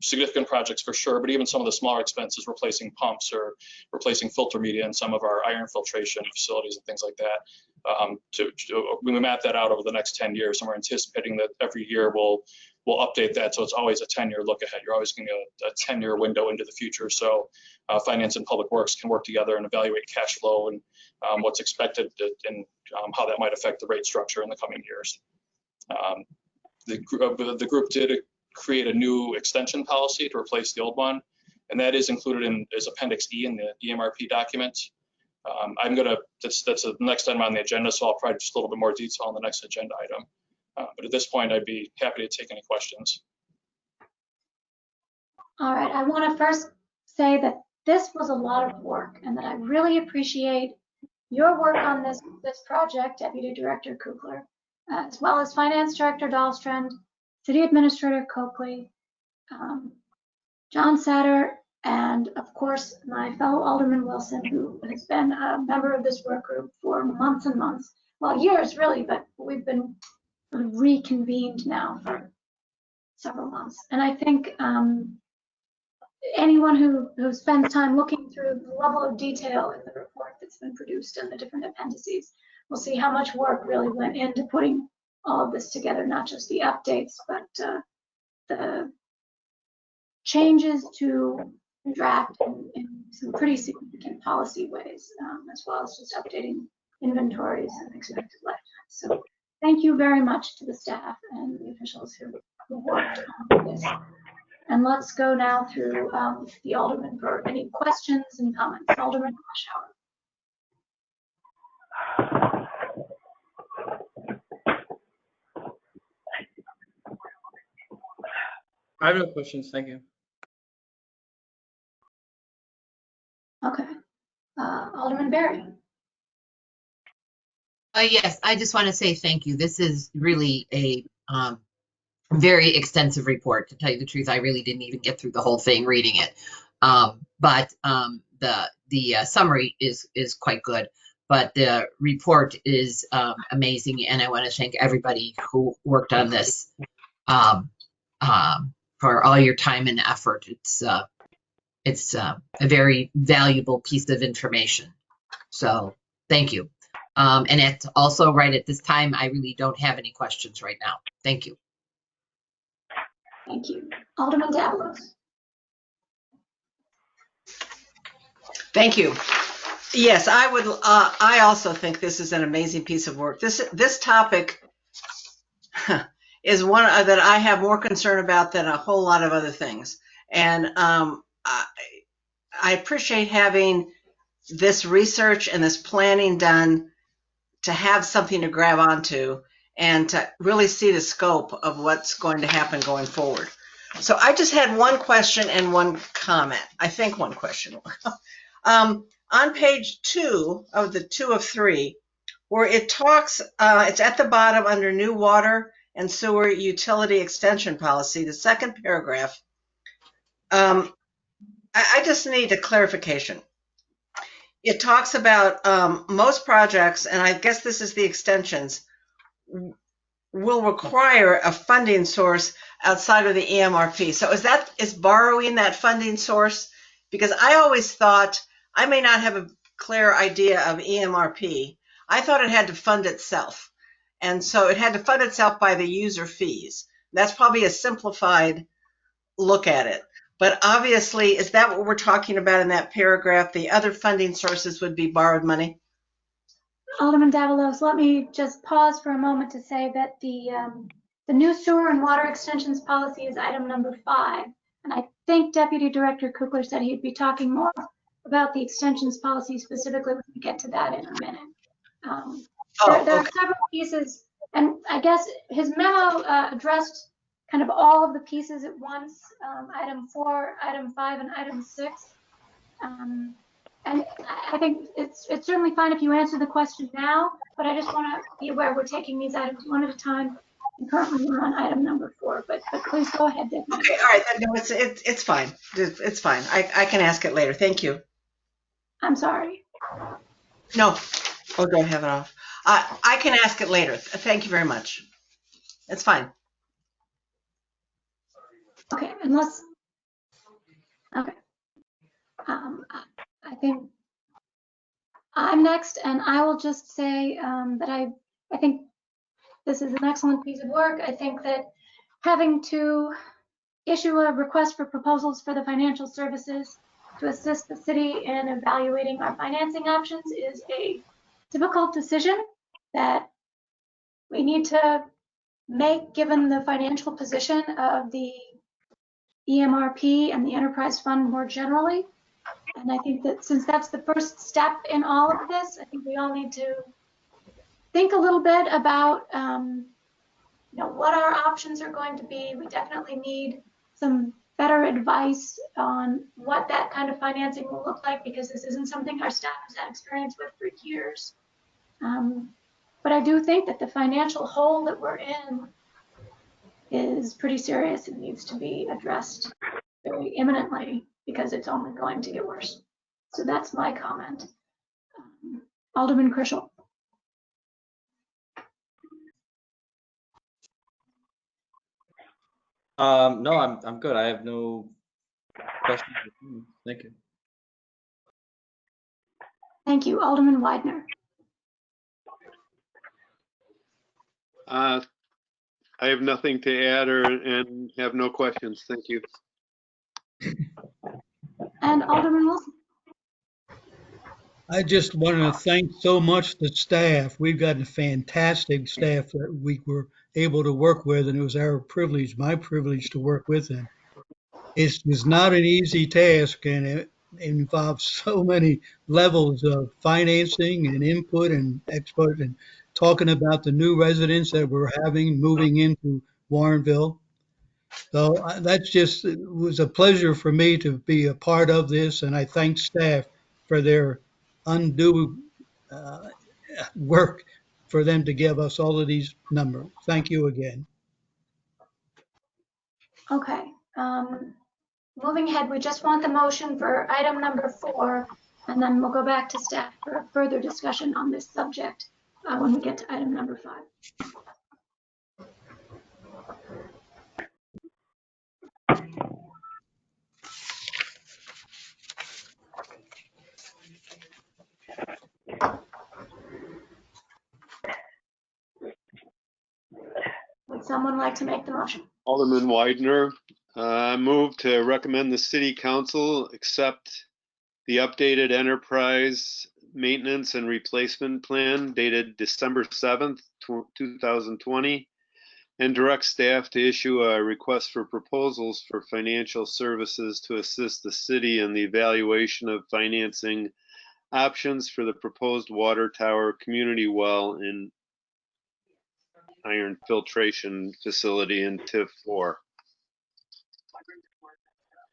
significant projects for sure, but even some of the smaller expenses, replacing pumps or replacing filter media in some of our iron filtration facilities and things like that. We map that out over the next 10 years, and we're anticipating that every year we'll update that, so it's always a 10-year look ahead. You're always getting a 10-year window into the future, so finance and public works can work together and evaluate cash flow and what's expected and how that might affect the rate structure in the coming years. The group did create a new extension policy to replace the old one. And that is included in as Appendix E in the EMRP document. That's the next item on the agenda, so I'll provide just a little bit more detail on the next agenda item. But at this point, I'd be happy to take any questions. All right, I want to first say that this was a lot of work and that I really appreciate your work on this project, Deputy Director Kugler, as well as Finance Director Dahlstrand, City Administrator Coakley, John Satter, and of course, my fellow Alderman Wilson, who has been a member of this work group for months and months, well, years really, but we've been reconvened now for several months. And I think anyone who spends time looking through the level of detail in the report that's been produced and the different appendices will see how much work really went into putting all of this together, not just the updates, but the changes to draft in some pretty significant policy ways, as well as just updating inventories and expected lifetimes. So thank you very much to the staff and the officials who worked on this. And let's go now through the Alderman for any questions and comments. Alderman Hoshauer. I have no questions. Thank you. Okay. Alderman Berry. Yes, I just want to say thank you. This is really a very extensive report. To tell you the truth, I really didn't even get through the whole thing reading it. But the summary is quite good. But the report is amazing, and I want to thank everybody who worked on this for all your time and effort. It's a very valuable piece of information. So thank you. And it's also right at this time, I really don't have any questions right now. Thank you. Thank you. Alderman Davalos. Thank you. Yes, I would. I also think this is an amazing piece of work. This topic is one that I have more concern about than a whole lot of other things. And I appreciate having this research and this planning done to have something to grab onto and to really see the scope of what's going to happen going forward. So I just had one question and one comment. I think one question. On page 2 of the 2 of 3, where it talks, it's at the bottom under new water and sewer utility extension policy, the second paragraph. I just need a clarification. It talks about most projects, and I guess this is the extensions, will require a funding source outside of the EMRP. So is borrowing that funding source? Because I always thought, I may not have a clear idea of EMRP. I thought it had to fund itself. And so it had to fund itself by the user fees. That's probably a simplified look at it. But obviously, is that what we're talking about in that paragraph? The other funding sources would be borrowed money? Alderman Davalos, let me just pause for a moment to say that the new sewer and water extensions policy is item number 5. And I think Deputy Director Kugler said he'd be talking more about the extensions policy specifically when we get to that in a minute. There are several pieces, and I guess his memo addressed kind of all of the pieces at once, item 4, item 5, and item 6. And I think it's certainly fine if you answer the question now, but I just want to be aware we're taking these items one at a time. And currently we're on item number 4, but please go ahead, Deputy. Okay, all right, no, it's fine. It's fine. I can ask it later. Thank you. I'm sorry. No, oh, don't have it off. I can ask it later. Thank you very much. It's fine. Okay, unless, okay. I think I'm next, and I will just say that I think this is an excellent piece of work. I think that having to issue a request for proposals for the financial services to assist the city in evaluating our financing options is a difficult decision that we need to make, given the financial position of the EMRP and the enterprise fund more generally. And I think that since that's the first step in all of this, I think we all need to think a little bit about what our options are going to be. We definitely need some better advice on what that kind of financing will look like, because this isn't something our staff has had experience with for years. But I do think that the financial hole that we're in is pretty serious and needs to be addressed very imminently, because it's only going to get worse. So that's my comment. Alderman Krischel. No, I'm good. I have no questions. Thank you. Thank you. Alderman Widener. I have nothing to add and have no questions. Thank you. And Alderman Wilson. I just want to thank so much the staff. We've got a fantastic staff that we were able to work with, and it was our privilege, my privilege, to work with them. It's not an easy task, and it involves so many levels of financing and input and expert, and talking about the new residents that we're having moving into Warrenville. So that's just, it was a pleasure for me to be a part of this, and I thank staff for their undue work for them to give us all of these numbers. Thank you again. Okay. Moving ahead, we just want the motion for item number 4, and then we'll go back to staff for further discussion on this subject when we get to item number 5. Would someone like to make the motion? Alderman Widener, move to recommend the city council accept the updated enterprise maintenance and replacement plan dated December 7th, 2020, and direct staff to issue a request for proposals for financial services to assist the city in the evaluation of financing options for the proposed water tower, community well, and iron filtration facility in TIF 4.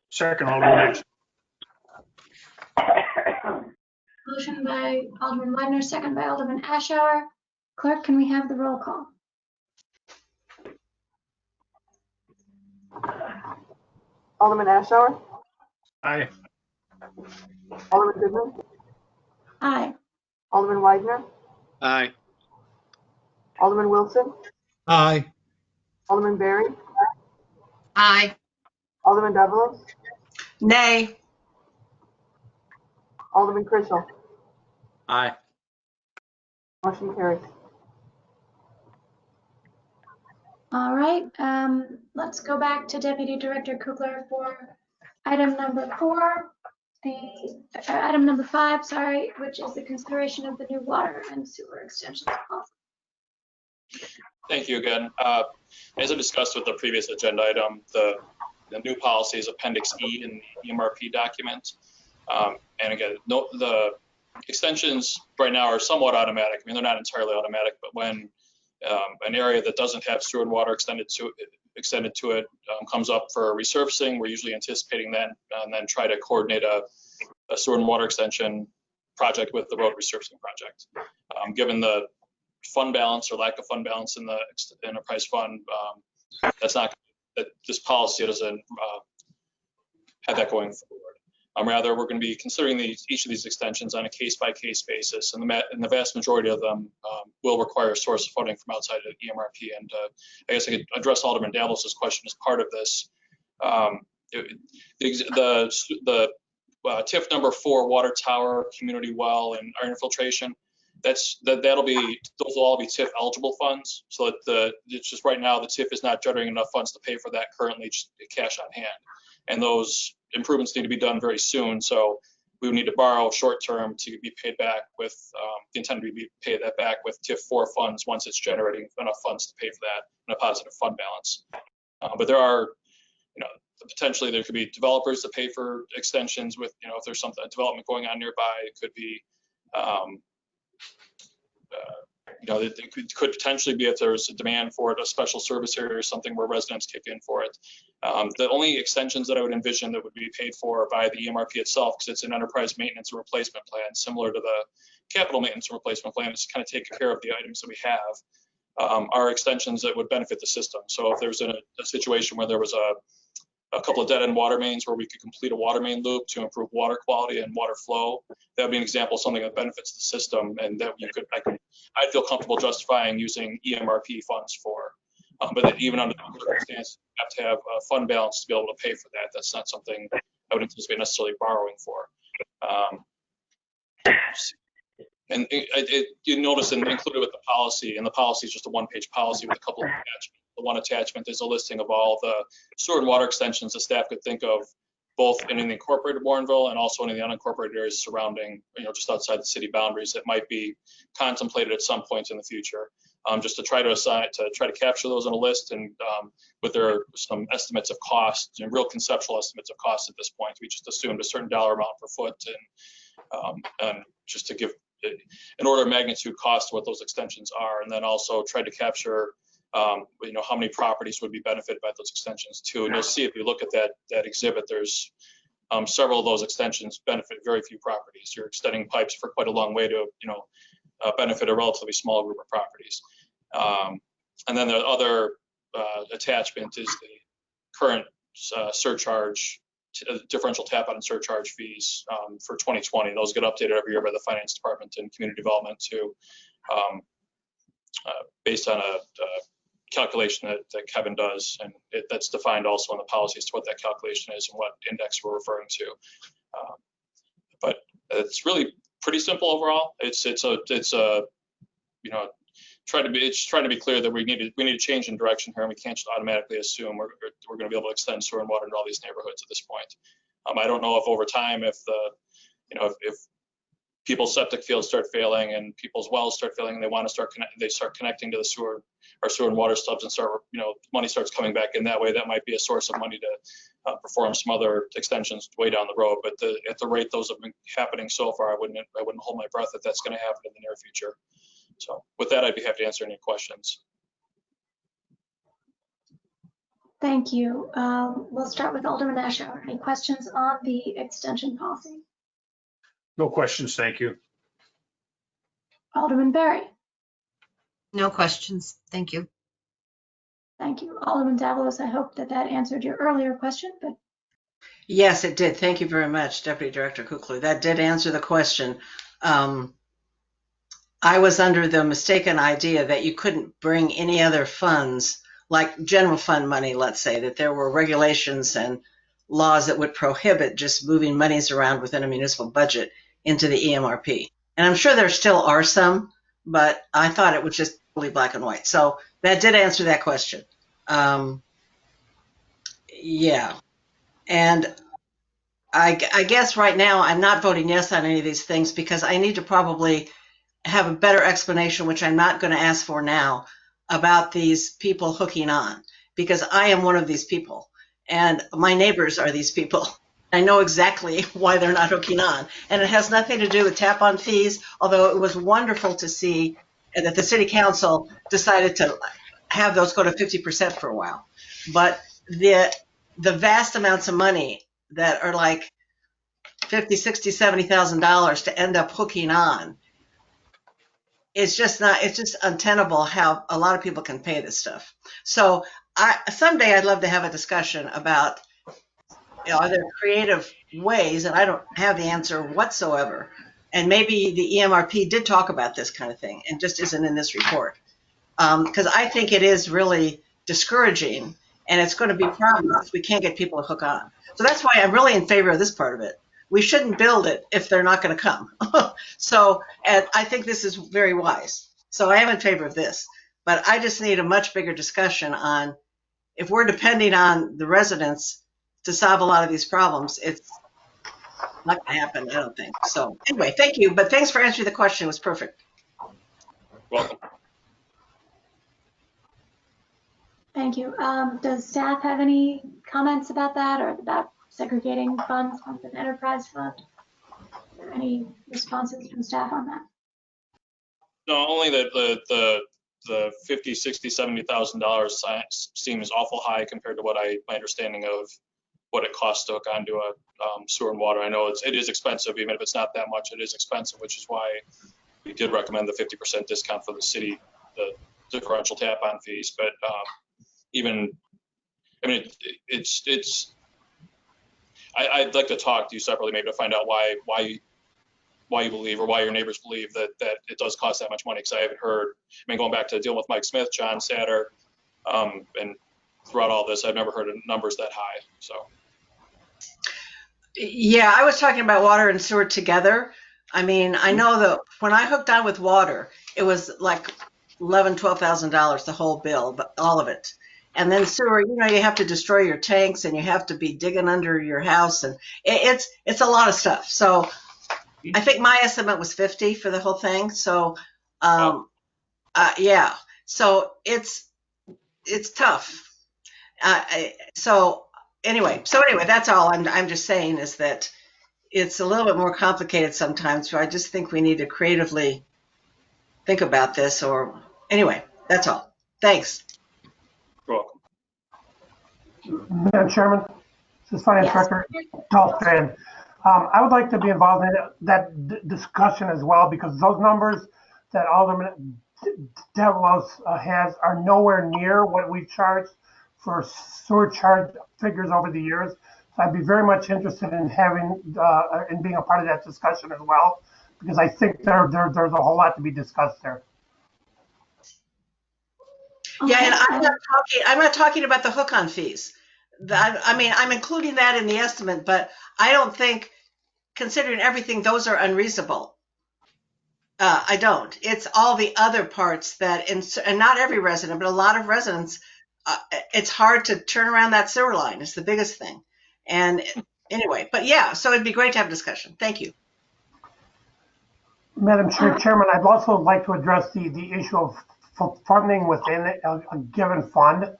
Second, Alderman Nix. Motion by Alderman Widener, second by Alderman Ashour. Clerk, can we have the roll call? Alderman Ashour? Aye. Alderman Goodman? Aye. Alderman Widener? Aye. Alderman Wilson? Aye. Alderman Berry? Aye. Alderman Davalos? Nay. Alderman Krischel? Aye. Motion carries. All right, let's go back to Deputy Director Kugler for item number 4, item number 5, sorry, which is the consideration of the new water and sewer extensions policy. Thank you again. As I discussed with the previous agenda item, the new policy is Appendix E in the EMRP document. And again, the extensions right now are somewhat automatic. I mean, they're not entirely automatic, but when an area that doesn't have sewer and water extended to it comes up for resurfacing, we're usually anticipating that and then try to coordinate a sewer and water extension project with the road resurfacing project. Given the fund balance or lack of fund balance in the enterprise fund, this policy doesn't have that going forward. Rather, we're going to be considering each of these extensions on a case-by-case basis, and the vast majority of them will require a source of funding from outside of EMRP. And I guess I could address Alderman Davos' question as part of this. The TIF number 4, water tower, community well, and iron filtration, those will all be TIF eligible funds. So that it's just right now the TIF is not generating enough funds to pay for that currently, just cash on hand. And those improvements need to be done very soon. So we would need to borrow short term to be paid back with the intent to be paid that back with TIF 4 funds once it's generating enough funds to pay for that in a positive fund balance. But there are, potentially there could be developers that pay for extensions with, if there's a development going on nearby. It could be, it could potentially be if there's a demand for it, a special service area or something where residents kick in for it. The only extensions that I would envision that would be paid for by the EMRP itself, because it's an enterprise maintenance and replacement plan, similar to the capital maintenance and replacement plan, is to kind of take care of the items that we have, are extensions that would benefit the system. So if there's a situation where there was a couple of dead-end water mains where we could complete a water main loop to improve water quality and water flow, that would be an example of something that benefits the system and that I'd feel comfortable justifying using EMRP funds for. But even under the circumstance, you have to have a fund balance to be able to pay for that. That's not something I would anticipate necessarily borrowing for. And you notice included with the policy, and the policy is just a one-page policy with a couple of attachments. The one attachment is a listing of all the sewer and water extensions the staff could think of, both in the incorporated Warrenville and also in the unincorporated areas surrounding, just outside the city boundaries that might be contemplated at some point in the future. Just to try to capture those on a list, and with some estimates of cost and real conceptual estimates of cost at this point. We just assumed a certain dollar amount per foot, and just to give an order of magnitude cost to what those extensions are, and then also try to capture how many properties would be benefited by those extensions too. And you'll see if you look at that exhibit, there's several of those extensions benefit very few properties. You're extending pipes for quite a long way to benefit a relatively small group of properties. And then the other attachment is the current surcharge, differential tap out and surcharge fees for 2020. Those get updated every year by the finance department and community development to based on a calculation that Kevin does, and that's defined also in the policy as to what that calculation is and what index we're referring to. But it's really pretty simple overall. It's trying to be clear that we need to change in direction here, and we can't just automatically assume we're going to be able to extend sewer and water into all these neighborhoods at this point. I don't know if over time, if people's septic fields start failing and people's wells start failing, and they start connecting to the sewer and water stubs, and money starts coming back in that way. That might be a source of money to perform some other extensions way down the road. But at the rate those have been happening so far, I wouldn't hold my breath that that's going to happen in the near future. So with that, I'd be happy to answer any questions. Thank you. We'll start with Alderman Ashour. Any questions on the extension policy? No questions, thank you. Alderman Berry. No questions. Thank you. Thank you. Alderman Davalos, I hope that answered your earlier question, but. Yes, it did. Thank you very much, Deputy Director Kuklu. That did answer the question. I was under the mistaken idea that you couldn't bring any other funds, like general fund money, let's say, that there were regulations and laws that would prohibit just moving monies around within a municipal budget into the EMRP. And I'm sure there still are some, but I thought it was just really black and white. So that did answer that question. Yeah. And I guess right now I'm not voting yes on any of these things because I need to probably have a better explanation, which I'm not going to ask for now, about these people hooking on, because I am one of these people and my neighbors are these people. I know exactly why they're not hooking on, and it has nothing to do with tap-on fees, although it was wonderful to see that the city council decided to have those go to 50% for a while. But the vast amounts of money that are like $50,000, $60,000, $70,000 to end up hooking on, it's just untenable how a lot of people can pay this stuff. So someday I'd love to have a discussion about, are there creative ways, and I don't have the answer whatsoever, and maybe the EMRP did talk about this kind of thing and just isn't in this report, because I think it is really discouraging, and it's going to be a problem if we can't get people to hook on. So that's why I'm really in favor of this part of it. We shouldn't build it if they're not going to come. So, and I think this is very wise. So I am in favor of this, but I just need a much bigger discussion on if we're depending on the residents to solve a lot of these problems. not gonna happen, I don't think. So anyway, thank you, but thanks for answering the question. It was perfect. Welcome. Thank you. Does staff have any comments about that or about segregating funds from an enterprise fund? Are there any responses from staff on that? No, only that the $50,000, $60,000, $70,000 seems awful high compared to my understanding of what it costs to hook onto a sewer and water. I know it is expensive, even if it's not that much, it is expensive, which is why we did recommend the 50% discount for the city, the differential tap-on fees. But I'd like to talk to you separately, maybe to find out why you believe, or why your neighbors believe that it does cost that much money, because I haven't heard. I mean, going back to dealing with Mike Smith, John Satter, and throughout all this, I've never heard of numbers that high. So. Yeah, I was talking about water and sewer together. I mean, I know that when I hooked on with water, it was like $11,000, $12,000, the whole bill, but all of it. And then sewer, you have to destroy your tanks and you have to be digging under your house, and it's a lot of stuff. So I think my estimate was 50 for the whole thing. So yeah, so it's tough. So anyway, that's all I'm just saying, is that it's a little bit more complicated sometimes. So I just think we need to creatively think about this, or anyway, that's all. Thanks. You're welcome. Madam Chairman, this is Finance Director Dahlstrom. I would like to be involved in that discussion as well, because those numbers that Alderman Davalos has are nowhere near what we've charged for sewer charge figures over the years. So I'd be very much interested in having in being a part of that discussion as well, because I think there's a whole lot to be discussed there. Yeah, and I'm not talking about the hook-on fees. I mean, I'm including that in the estimate, but I don't think, considering everything, those are unreasonable. I don't. It's all the other parts that, and not every resident, but a lot of residents, it's hard to turn around that sewer line. It's the biggest thing. And anyway, but yeah, so it'd be great to have a discussion. Thank you. Madam Chairman, I'd also like to address the issue of funding within a given fund.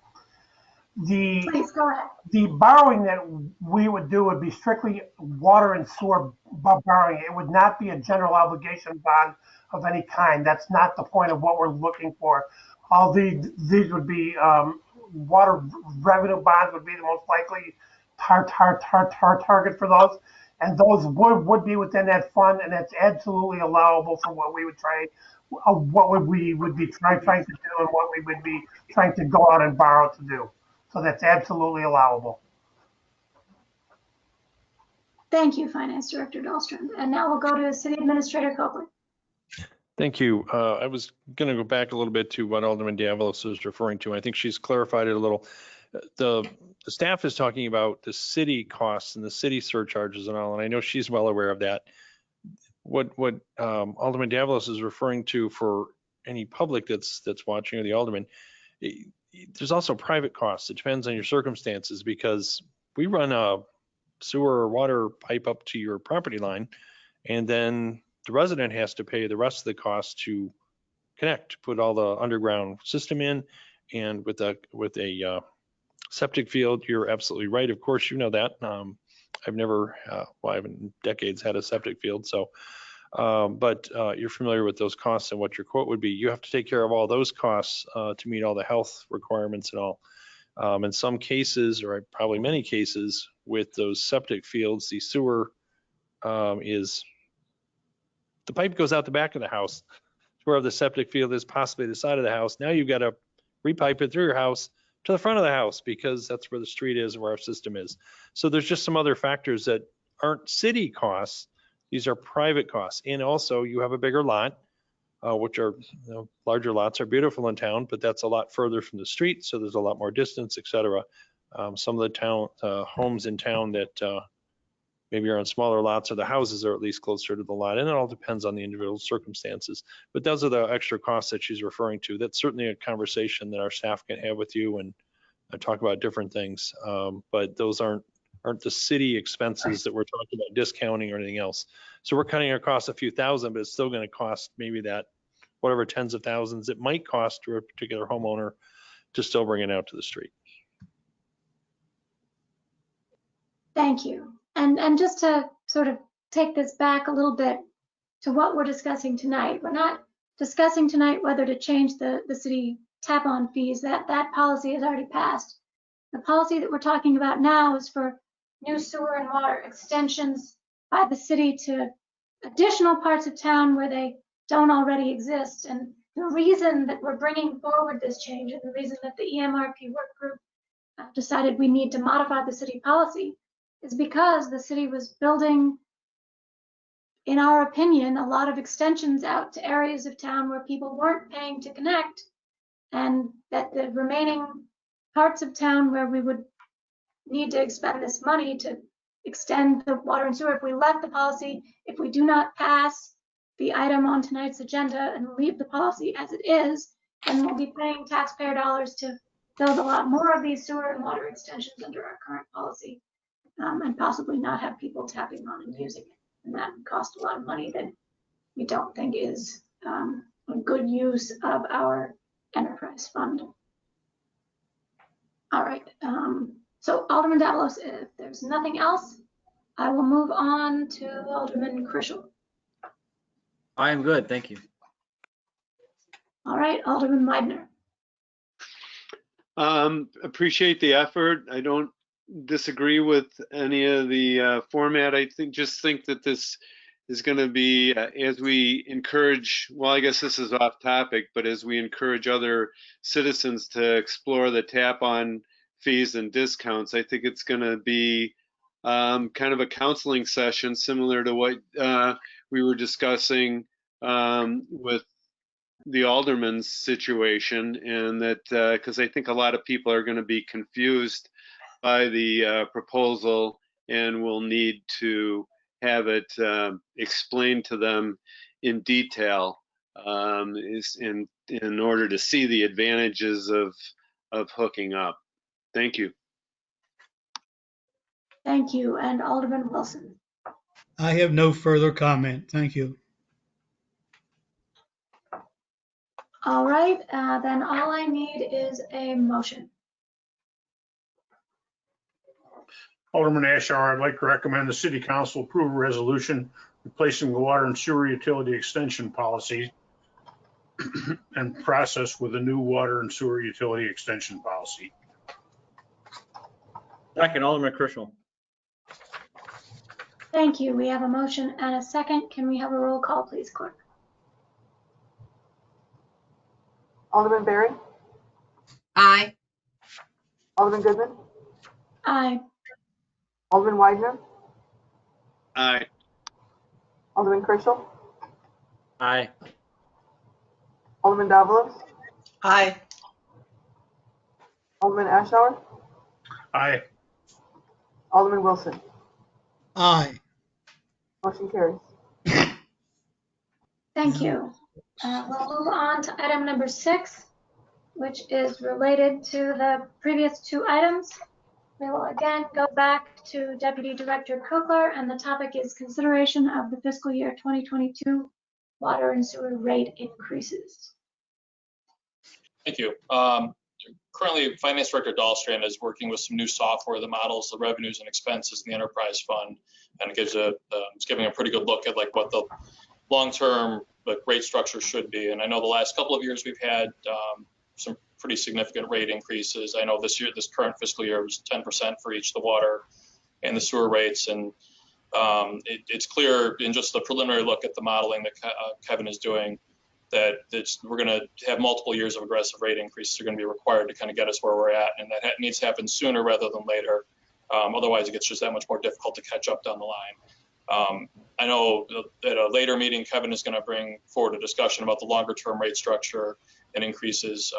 Please go ahead. The borrowing that we would do would be strictly water and sewer borrowing. It would not be a general obligation bond of any kind. That's not the point of what we're looking for. All these would be water revenue bonds would be the most likely target for those, and those would be within that fund, and it's absolutely allowable for what we would try, we would be trying to do, and what we would be trying to go out and borrow to do. So that's absolutely allowable. Thank you, Finance Director Dahlstrom. And now we'll go to City Administrator Copeland. Thank you. I was going to go back a little bit to what Alderman Davalos is referring to. I think she's clarified it a little. The staff is talking about the city costs and the city surcharges and all, and I know she's well aware of that. What Alderman Davalos is referring to, for any public that's watching, or the alderman, there's also private costs. It depends on your circumstances, because we run a sewer or water pipe up to your property line, and then the resident has to pay the rest of the cost to connect, put all the underground system in, and with a septic field. You're absolutely right. Of course, you know that. I've never, well, I haven't in decades had a septic field, so. But you're familiar with those costs and what your quote would be. You have to take care of all those costs to meet all the health requirements and all. In some cases, or probably many cases, with those septic fields, the sewer the pipe goes out the back of the house, where the septic field is possibly the side of the house. Now you've got to repipe it through your house to the front of the house, because that's where the street is, where our system is. So there's just some other factors that aren't city costs. These are private costs. And also, you have a bigger lot, which are, larger lots are beautiful in town, but that's a lot further from the street, so there's a lot more distance, et cetera. Some of the homes in town that maybe are on smaller lots, or the houses are at least closer to the lot, and it all depends on the individual circumstances. But those are the extra costs that she's referring to. That's certainly a conversation that our staff can have with you and talk about different things. But those aren't aren't the city expenses that we're talking about discounting or anything else. So we're cutting our costs a few thousand, but it's still going to cost maybe that whatever tens of thousands it might cost to a particular homeowner to still bring it out to the street. Thank you. And just to sort of take this back a little bit to what we're discussing tonight, we're not discussing tonight whether to change the city tap-on fees. That policy has already passed. The policy that we're talking about now is for new sewer and water extensions by the city to additional parts of town where they don't already exist. And the reason that we're bringing forward this change and the reason that the EMRP work group decided we need to modify the city policy is because the city was building, in our opinion, a lot of extensions out to areas of town where people weren't paying to connect, and that the remaining parts of town where we would need to expend this money to extend the water and sewer, if we left the policy, if we do not pass the item on tonight's agenda and leave the policy as it is, then we'll be paying taxpayer dollars to build a lot more of these sewer and water extensions under our current policy, and possibly not have people tapping on and using it. And that would cost a lot of money that we don't think is a good use of our enterprise fund. All right, so Alderman Davalos, if there's nothing else, I will move on to Alderman Krischel. I am good, thank you. All right, Alderman Weidner. Appreciate the effort. I don't disagree with any of the format. I just think that this is going to be, as we encourage, well, I guess this is off topic, but as we encourage other citizens to explore the tap-on fees and discounts, I think it's going to be kind of a counseling session similar to what we were discussing with the alderman's situation, and that because I think a lot of people are going to be confused by the proposal and will need to have it explained to them in detail in order to see the advantages of hooking up. Thank you. Thank you, and Alderman Wilson. I have no further comment. Thank you. All right, then all I need is a motion. Alderman Ashour, I'd like to recommend the city council approve a resolution replacing the water and sewer utility extension policy and process with a new water and sewer utility extension policy. Second, Alderman Krischel. Thank you. We have a motion and a second. Can we have a roll call, please, clerk? Alderman Berry? Aye. Alderman Goodman? Aye. Alderman Weidner? Aye. Alderman Krischel? Aye. Alderman Davalos? Aye. Alderman Ashour? Aye. Alderman Wilson? Aye. Motion carries. Thank you. We'll move on to item number 6, which is related to the previous 2 items. We will again go back to Deputy Director Kukler, and the topic is consideration of the fiscal year 2022 water and sewer rate increases. Thank you. Currently, Finance Director Dahlstrand is working with some new software that models the revenues and expenses in the enterprise fund, and it gives it's giving a pretty good look at like what the long-term rate structure should be. And I know the last couple of years we've had some pretty significant rate increases. I know this current fiscal year was 10% for each the water and the sewer rates, and it's clear in just the preliminary look at the modeling that Kevin is doing that we're going to have multiple years of aggressive rate increases are going to be required to kind of get us where we're at, and that needs to happen sooner rather than later. Otherwise, it gets just that much more difficult to catch up down the line. I know at a later meeting, Kevin is going to bring forward a discussion about the longer-term rate structure and increases,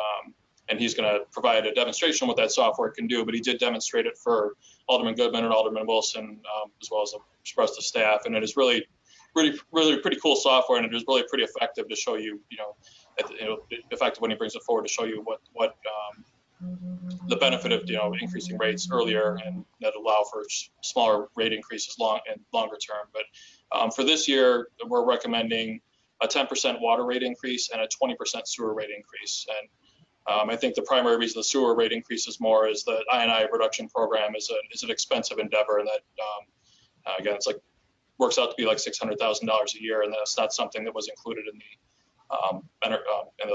and he's going to provide a demonstration of what that software can do. But he did demonstrate it for Alderman Goodman and Alderman Wilson, as well as the rest of the staff, and it is really pretty cool software, and it is really pretty effective to show you, effective when he brings it forward to show you what the benefit of, increasing rates earlier and that allow for smaller rate increases longer term. But for this year, we're recommending a 10% water rate increase and a 20% sewer rate increase. And I think the primary reason the sewer rate increase is more is the I&I reduction program is an expensive endeavor, and that again, it's works out to be like $600,000 a year, and that's not something that was included in the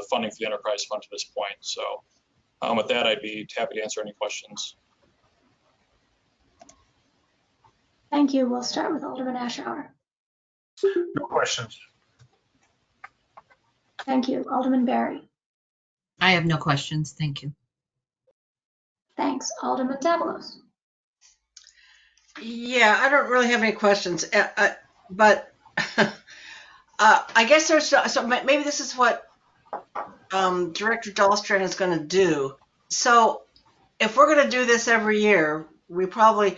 funding for the enterprise fund to this point. So with that, I'd be happy to answer any questions. Thank you. We'll start with Alderman Ashour. No questions. Thank you. Alderman Barry. I have no questions. Thank you. Thanks. Alderman Davalos. Yeah, I don't really have any questions, but I guess there's, so maybe this is what Director Dahlstrom is going to do. So if we're going to do this every year, we probably,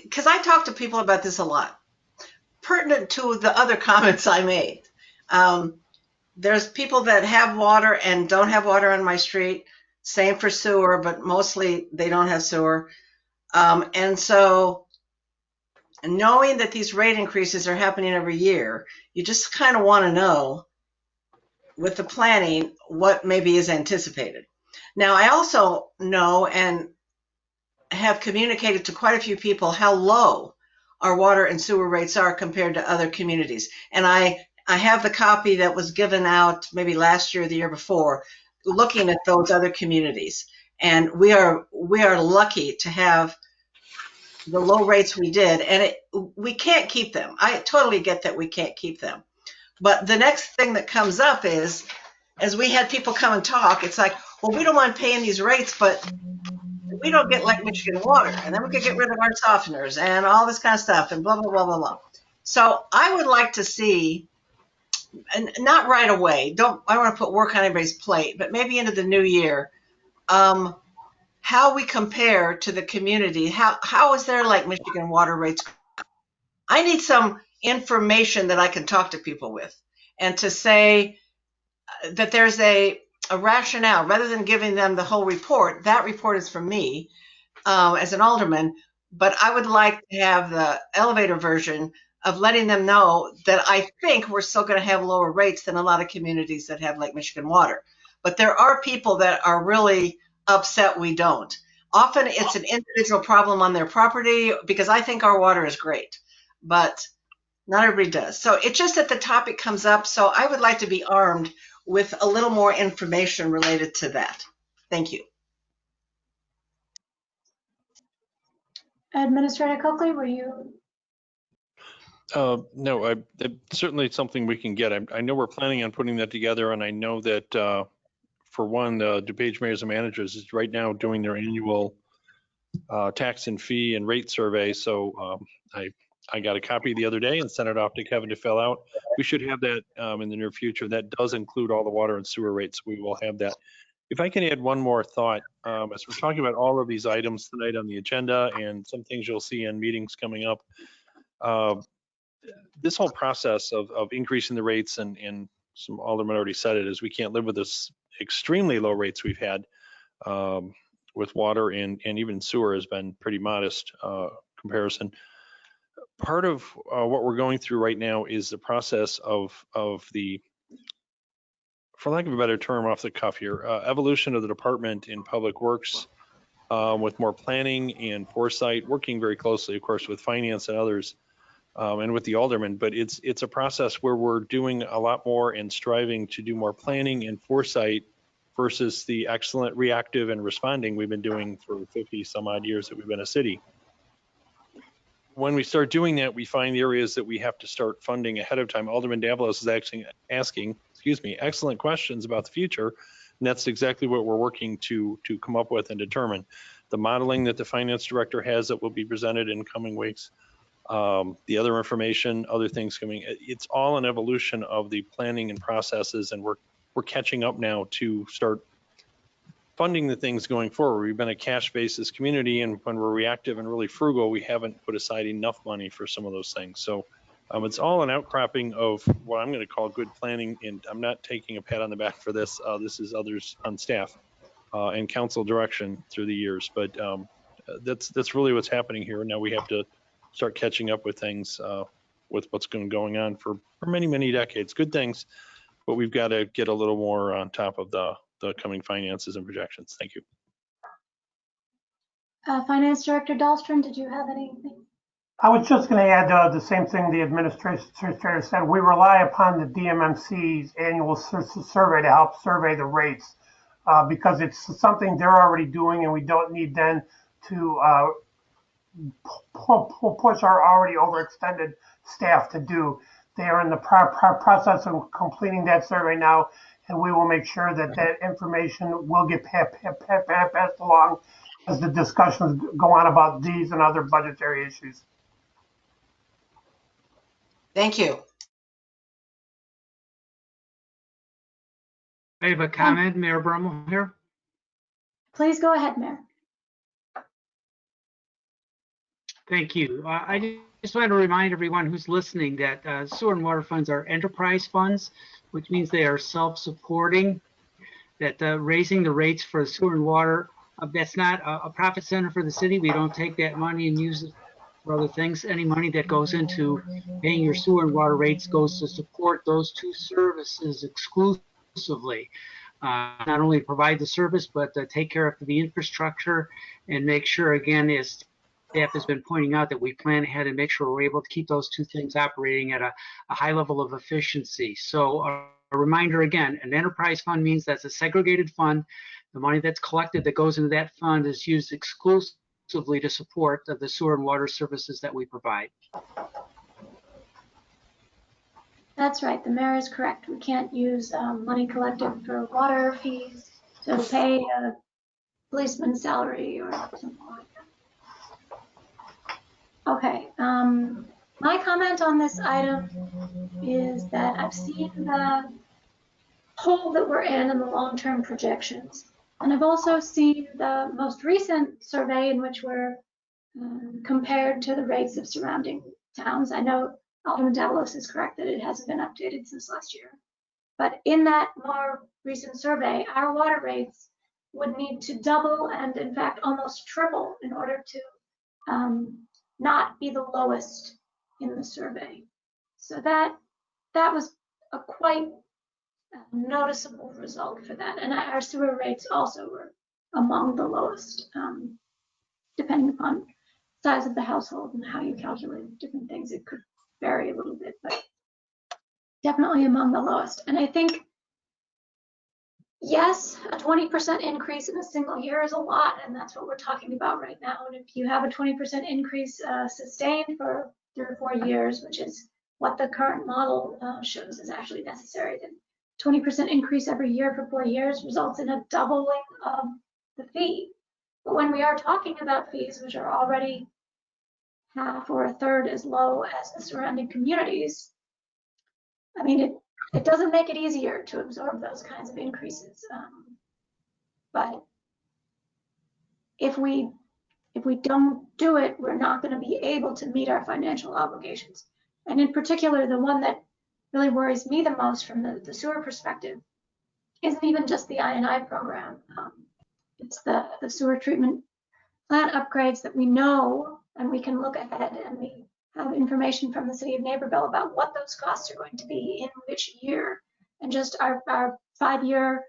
because I talk to people about this a lot, pertinent to the other comments I made. There's people that have water and don't have water on my street. Same for sewer, but mostly they don't have sewer. And so knowing that these rate increases are happening every year, you just kind of want to know with the planning what maybe is anticipated. Now, I also know and have communicated to quite a few people how low our water and sewer rates are compared to other communities. And I have the copy that was given out maybe last year or the year before, looking at those other communities. And we are lucky to have the low rates we did, and we can't keep them. I totally get that we can't keep them. But the next thing that comes up is, as we had people come and talk, it's like, well, we don't mind paying these rates, but we don't get Lake Michigan water, and then we could get rid of our softeners and all this kind of stuff and blah, blah, blah, blah, blah. So I would like to see, and not right away, I don't want to put work on anybody's plate, but maybe into the new year, how we compare to the community. How is their Lake Michigan water rates? I need some information that I can talk to people with, and to say that there's a rationale rather than giving them the whole report. That report is from me as an alderman, but I would like to have the elevator version of letting them know that I think we're still going to have lower rates than a lot of communities that have Lake Michigan water. But there are people that are really upset we don't. Often it's an individual problem on their property, because I think our water is great, but not everybody does. So it's just that the topic comes up. So I would like to be armed with a little more information related to that. Thank you. Administrator Coakley, were you? No, certainly something we can get. I know we're planning on putting that together, and I know that for one, the DuPage Mayors and Managers is right now doing their annual tax and fee and rate survey. So I got a copy the other day and sent it off to Kevin to fill out. We should have that in the near future. That does include all the water and sewer rates. We will have that. If I can add one more thought, as we're talking about all of these items tonight on the agenda and some things you'll see in meetings coming up, this whole process of increasing the rates, and some aldermen already said it, is we can't live with this extremely low rates we've had with water, and even sewer has been pretty modest comparison. Part of what we're going through right now is the process of the, for lack of a better term off the cuff here, evolution of the department in Public Works with more planning and foresight, working very closely, of course, with finance and others, and with the aldermen. But it's a process where we're doing a lot more and striving to do more planning and foresight versus the excellent reactive and responding we've been doing for 50 some odd years that we've been a city. When we start doing that, we find the areas that we have to start funding ahead of time. Alderman Davalos is actually asking, excellent questions about the future. And that's exactly what we're working to come up with and determine. The modeling that the finance director has that will be presented in coming weeks, the other information, other things coming, it's all an evolution of the planning and processes, and we're catching up now to start funding the things going forward. We've been a cash basis community, and when we're reactive and really frugal, we haven't put aside enough money for some of those things. So it's all an outcropping of what I'm going to call good planning, and I'm not taking a pat on the back for this. This is others on staff. and council direction through the years. But that's really what's happening here. Now we have to start catching up with things, with what's been going on for many, many decades. Good things, but we've got to get a little more on top of the coming finances and projections. Thank you. Finance Director Dahlstrom, did you have anything? I was just going to add the same thing the administrator said. We rely upon the DMMC's annual survey to help survey the rates because it's something they're already doing, and we don't need then to push our already overextended staff to do. They are in the process of completing that survey now, and we will make sure that that information will get passed along as the discussions go on about these and other budgetary issues. Thank you. I have a comment, Mayor Brummel here. Please go ahead, Mayor. Thank you. I just wanted to remind everyone who's listening that sewer and water funds are enterprise funds, which means they are self-supporting, that raising the rates for sewer and water, that's not a profit center for the city. We don't take that money and use it for other things. Any money that goes into paying your sewer and water rates goes to support those two services exclusively. Not only provide the service, but take care of the infrastructure and make sure, again, as staff has been pointing out, that we plan ahead and make sure we're able to keep those two things operating at a high level of efficiency. So a reminder again, an enterprise fund means that's a segregated fund. The money that's collected that goes into that fund is used exclusively to support the sewer and water services that we provide. That's right. The mayor is correct. We can't use money collected for water fees to pay a policeman's salary or something like that. Okay. My comment on this item is that I've seen the hole that we're in the long-term projections. And I've also seen the most recent survey in which we're compared to the rates of surrounding towns. I know Alderman Davalos is correct that it hasn't been updated since last year. But in that more recent survey, our water rates would need to double and in fact almost triple in order to not be the lowest in the survey. So that was a quite noticeable result for that. And our sewer rates also were among the lowest, depending upon size of the household and how you calculate different things. It could vary a little bit, but definitely among the lowest. And I think, yes, a 20% increase in a single year is a lot, and that's what we're talking about right now. And if you have a 20% increase sustained for 3 or 4 years, which is what the current model shows is actually necessary, then 20% increase every year for 4 years results in a doubling of the fee. But when we are talking about fees which are already half or a third as low as the surrounding communities, I mean, it doesn't make it easier to absorb those kinds of increases. But if we don't do it, we're not going to be able to meet our financial obligations. And in particular, the one that really worries me the most from the sewer perspective isn't even just the I&I program. It's the sewer treatment plant upgrades that we know, and we can look ahead, and we have information from the city of Naperville about what those costs are going to be in which year. And just our 5-year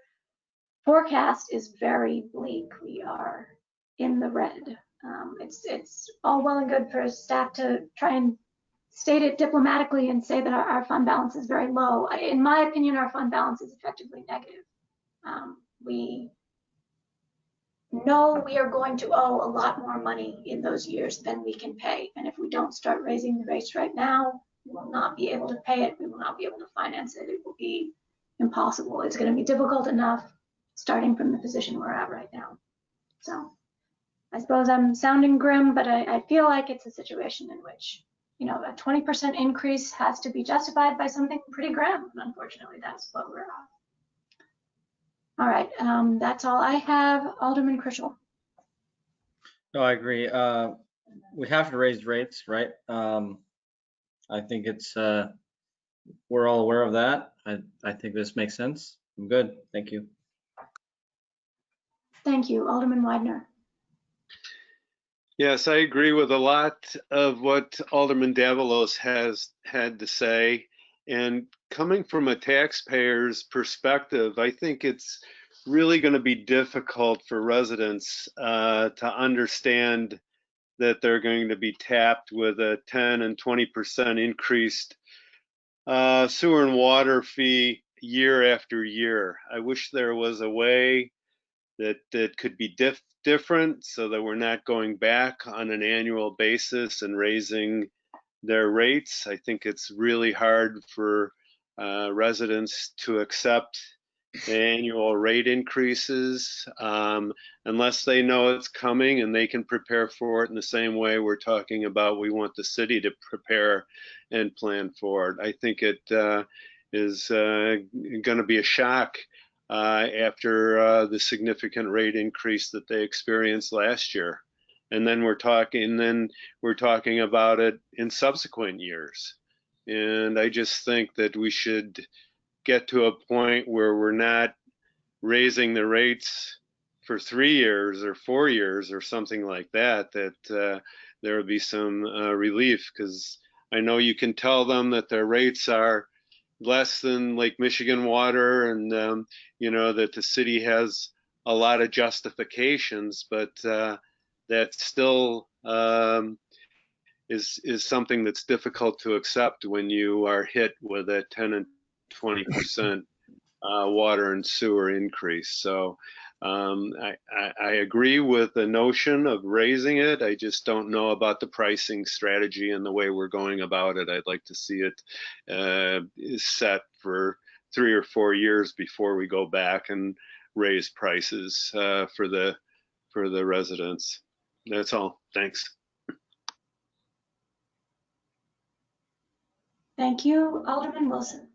forecast is very bleak. We are in the red. It's all well and good for staff to try and state it diplomatically and say that our fund balance is very low. In my opinion, our fund balance is effectively negative. We know we are going to owe a lot more money in those years than we can pay. And if we don't start raising the rates right now, we will not be able to pay it. We will not be able to finance it. It will be impossible. It's going to be difficult enough starting from the position we're at right now. So I suppose I'm sounding grim, but I feel like it's a situation in which, you know, a 20% increase has to be justified by something pretty grim. And unfortunately, that's what we're on. All right, that's all I have. Alderman Krischel. No, I agree. We have to raise rates, right? I think it's, we're all aware of that. I think this makes sense. I'm good. Thank you. Thank you. Alderman Widener. Yes, I agree with a lot of what Alderman Davalos has had to say. And coming from a taxpayer's perspective, I think it's really going to be difficult for residents to understand that they're going to be tapped with a 10 and 20% increased sewer and water fee year after year. I wish there was a way that could be different so that we're not going back on an annual basis and raising their rates. I think it's really hard for residents to accept the annual rate increases unless they know it's coming and they can prepare for it in the same way we're talking about we want the city to prepare and plan for it. I think it is going to be a shock after the significant rate increase that they experienced last year. And then we're talking about it in subsequent years. And I just think that we should get to a point where we're not raising the rates for 3 years or 4 years or something like that, that there would be some relief, because I know you can tell them that their rates are less than Lake Michigan water and, that the city has a lot of justifications, but that still is something that's difficult to accept when you are hit with a 10 and 20% water and sewer increase. So I agree with the notion of raising it. I just don't know about the pricing strategy and the way we're going about it. I'd like to see it set for 3 or 4 years before we go back and raise prices for the residents. That's all. Thanks. Thank you. Alderman Wilson.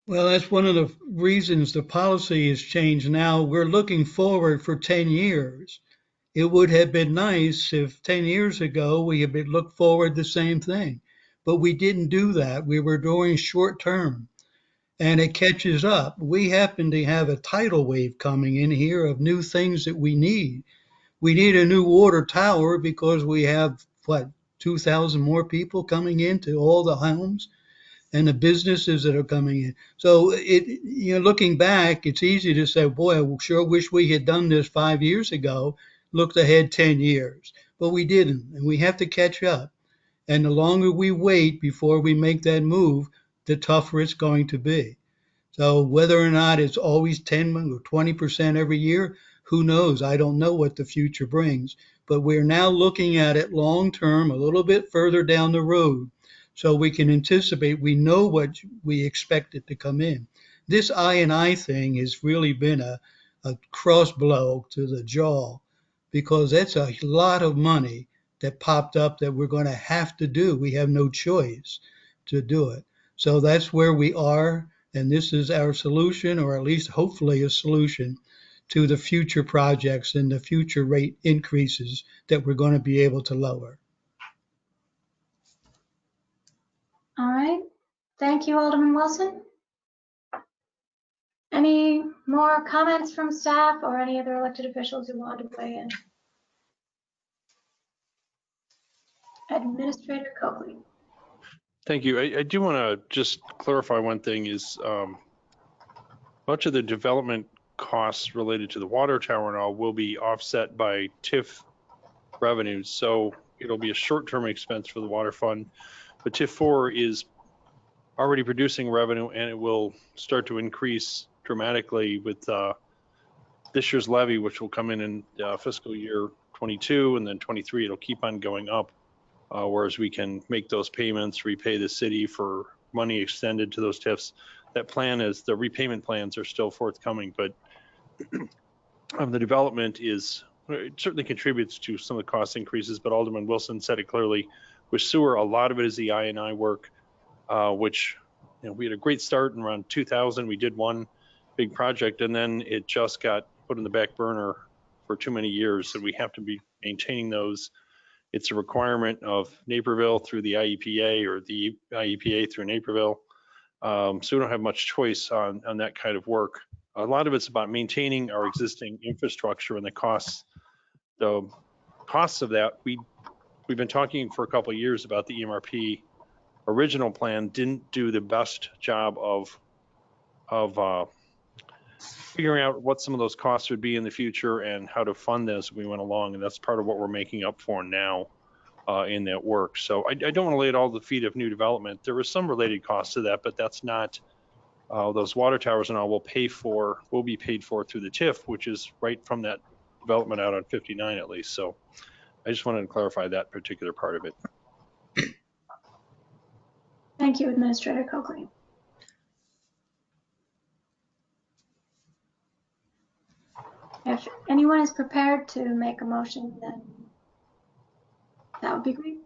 Well, that's one of the reasons the policy has changed now. We're looking forward for 10 years. It would have been nice if 10 years ago we had looked forward the same thing, but we didn't do that. We were doing short term, and it catches up. We happen to have a tidal wave coming in here of new things that we need. We need a new water tower because we have, 2,000 more people coming into all the homes and the businesses that are coming in. So looking back, it's easy to say, boy, I sure wish we had done this 5 years ago, looked ahead 10 years, but we didn't, and we have to catch up. And the longer we wait before we make that move, the tougher it's going to be. So whether or not it's always 10 or 20% every year, who knows? I don't know what the future brings, but we're now looking at it long term, a little bit further down the road, so we can anticipate. We know what we expect it to come in. This I&I thing has really been a cross blow to the jaw, because that's a lot of money that popped up that we're going to have to do. We have no choice to do it. So that's where we are. And this is our solution, or at least hopefully a solution to the future projects and the future rate increases that we're going to be able to lower. All right. Thank you, Alderman Wilson. Any more comments from staff or any other elected officials who want to weigh in? Administrator Coakley. Thank you. I do want to just clarify one thing is much of the development costs related to the water tower and all will be offset by TIF revenues. So it'll be a short-term expense for the water fund, but TIF 4 is already producing revenue and it will start to increase dramatically with this year's levy, which will come in fiscal year 22, and then 23, it'll keep on going up. Whereas we can make those payments, repay the city for money extended to those TIFs. That plan is, the repayment plans are still forthcoming, but the development is, it certainly contributes to some of the cost increases, but Alderman Wilson said it clearly. With sewer, a lot of it is the I&I work, which we had a great start in around 2000. We did one big project, and then it just got put in the back burner for too many years, and we have to be maintaining those. It's a requirement of Naperville through the IEPA, or the IEPA through Naperville. So we don't have much choice on that kind of work. a lot of it's about maintaining our existing infrastructure and the costs of that. We've been talking for a couple of years about the EMRP original plan didn't do the best job of figuring out what some of those costs would be in the future and how to fund this as we went along. And that's part of what we're making up for now in that work. So I don't want to lay it all at the feet of new development. There was some related costs to that, but that's not those water towers and all will be paid for through the TIF, which is right from that development out on 59 at least. So I just wanted to clarify that particular part of it. Thank you, Administrator Coakley. If anyone is prepared to make a motion, then that would be great.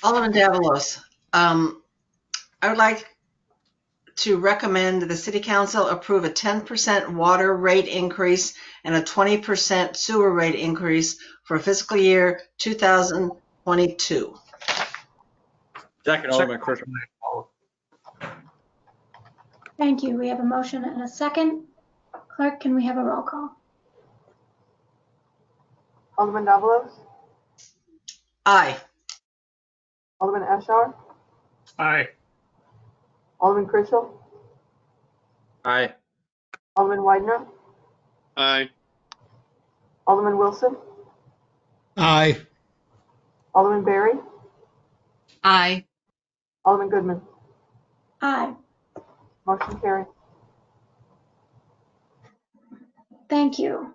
Alderman Davalos, I would like to recommend the City Council approve a 10% water rate increase and a 20% sewer rate increase for fiscal year 2022. Second, Alderman Christian. Thank you. We have a motion and a second. Clerk, can we have a roll call? Alderman Davalos? Aye. Alderman Ashour? Aye. Alderman Critchell? Aye. Alderman Widener? Aye. Alderman Wilson? Aye. Alderman Berry? Aye. Alderman Goodman? Aye. Motion carries. Thank you.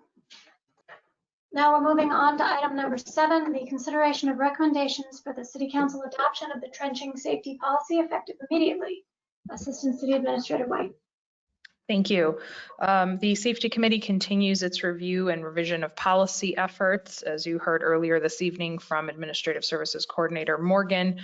Now we're moving on to item number 7, the consideration of recommendations for the City Council adoption of the trenching safety policy effective immediately. Assistant City Administrator White. Thank you. The Safety Committee continues its review and revision of policy efforts. As you heard earlier this evening from Administrative Services Coordinator Morgan,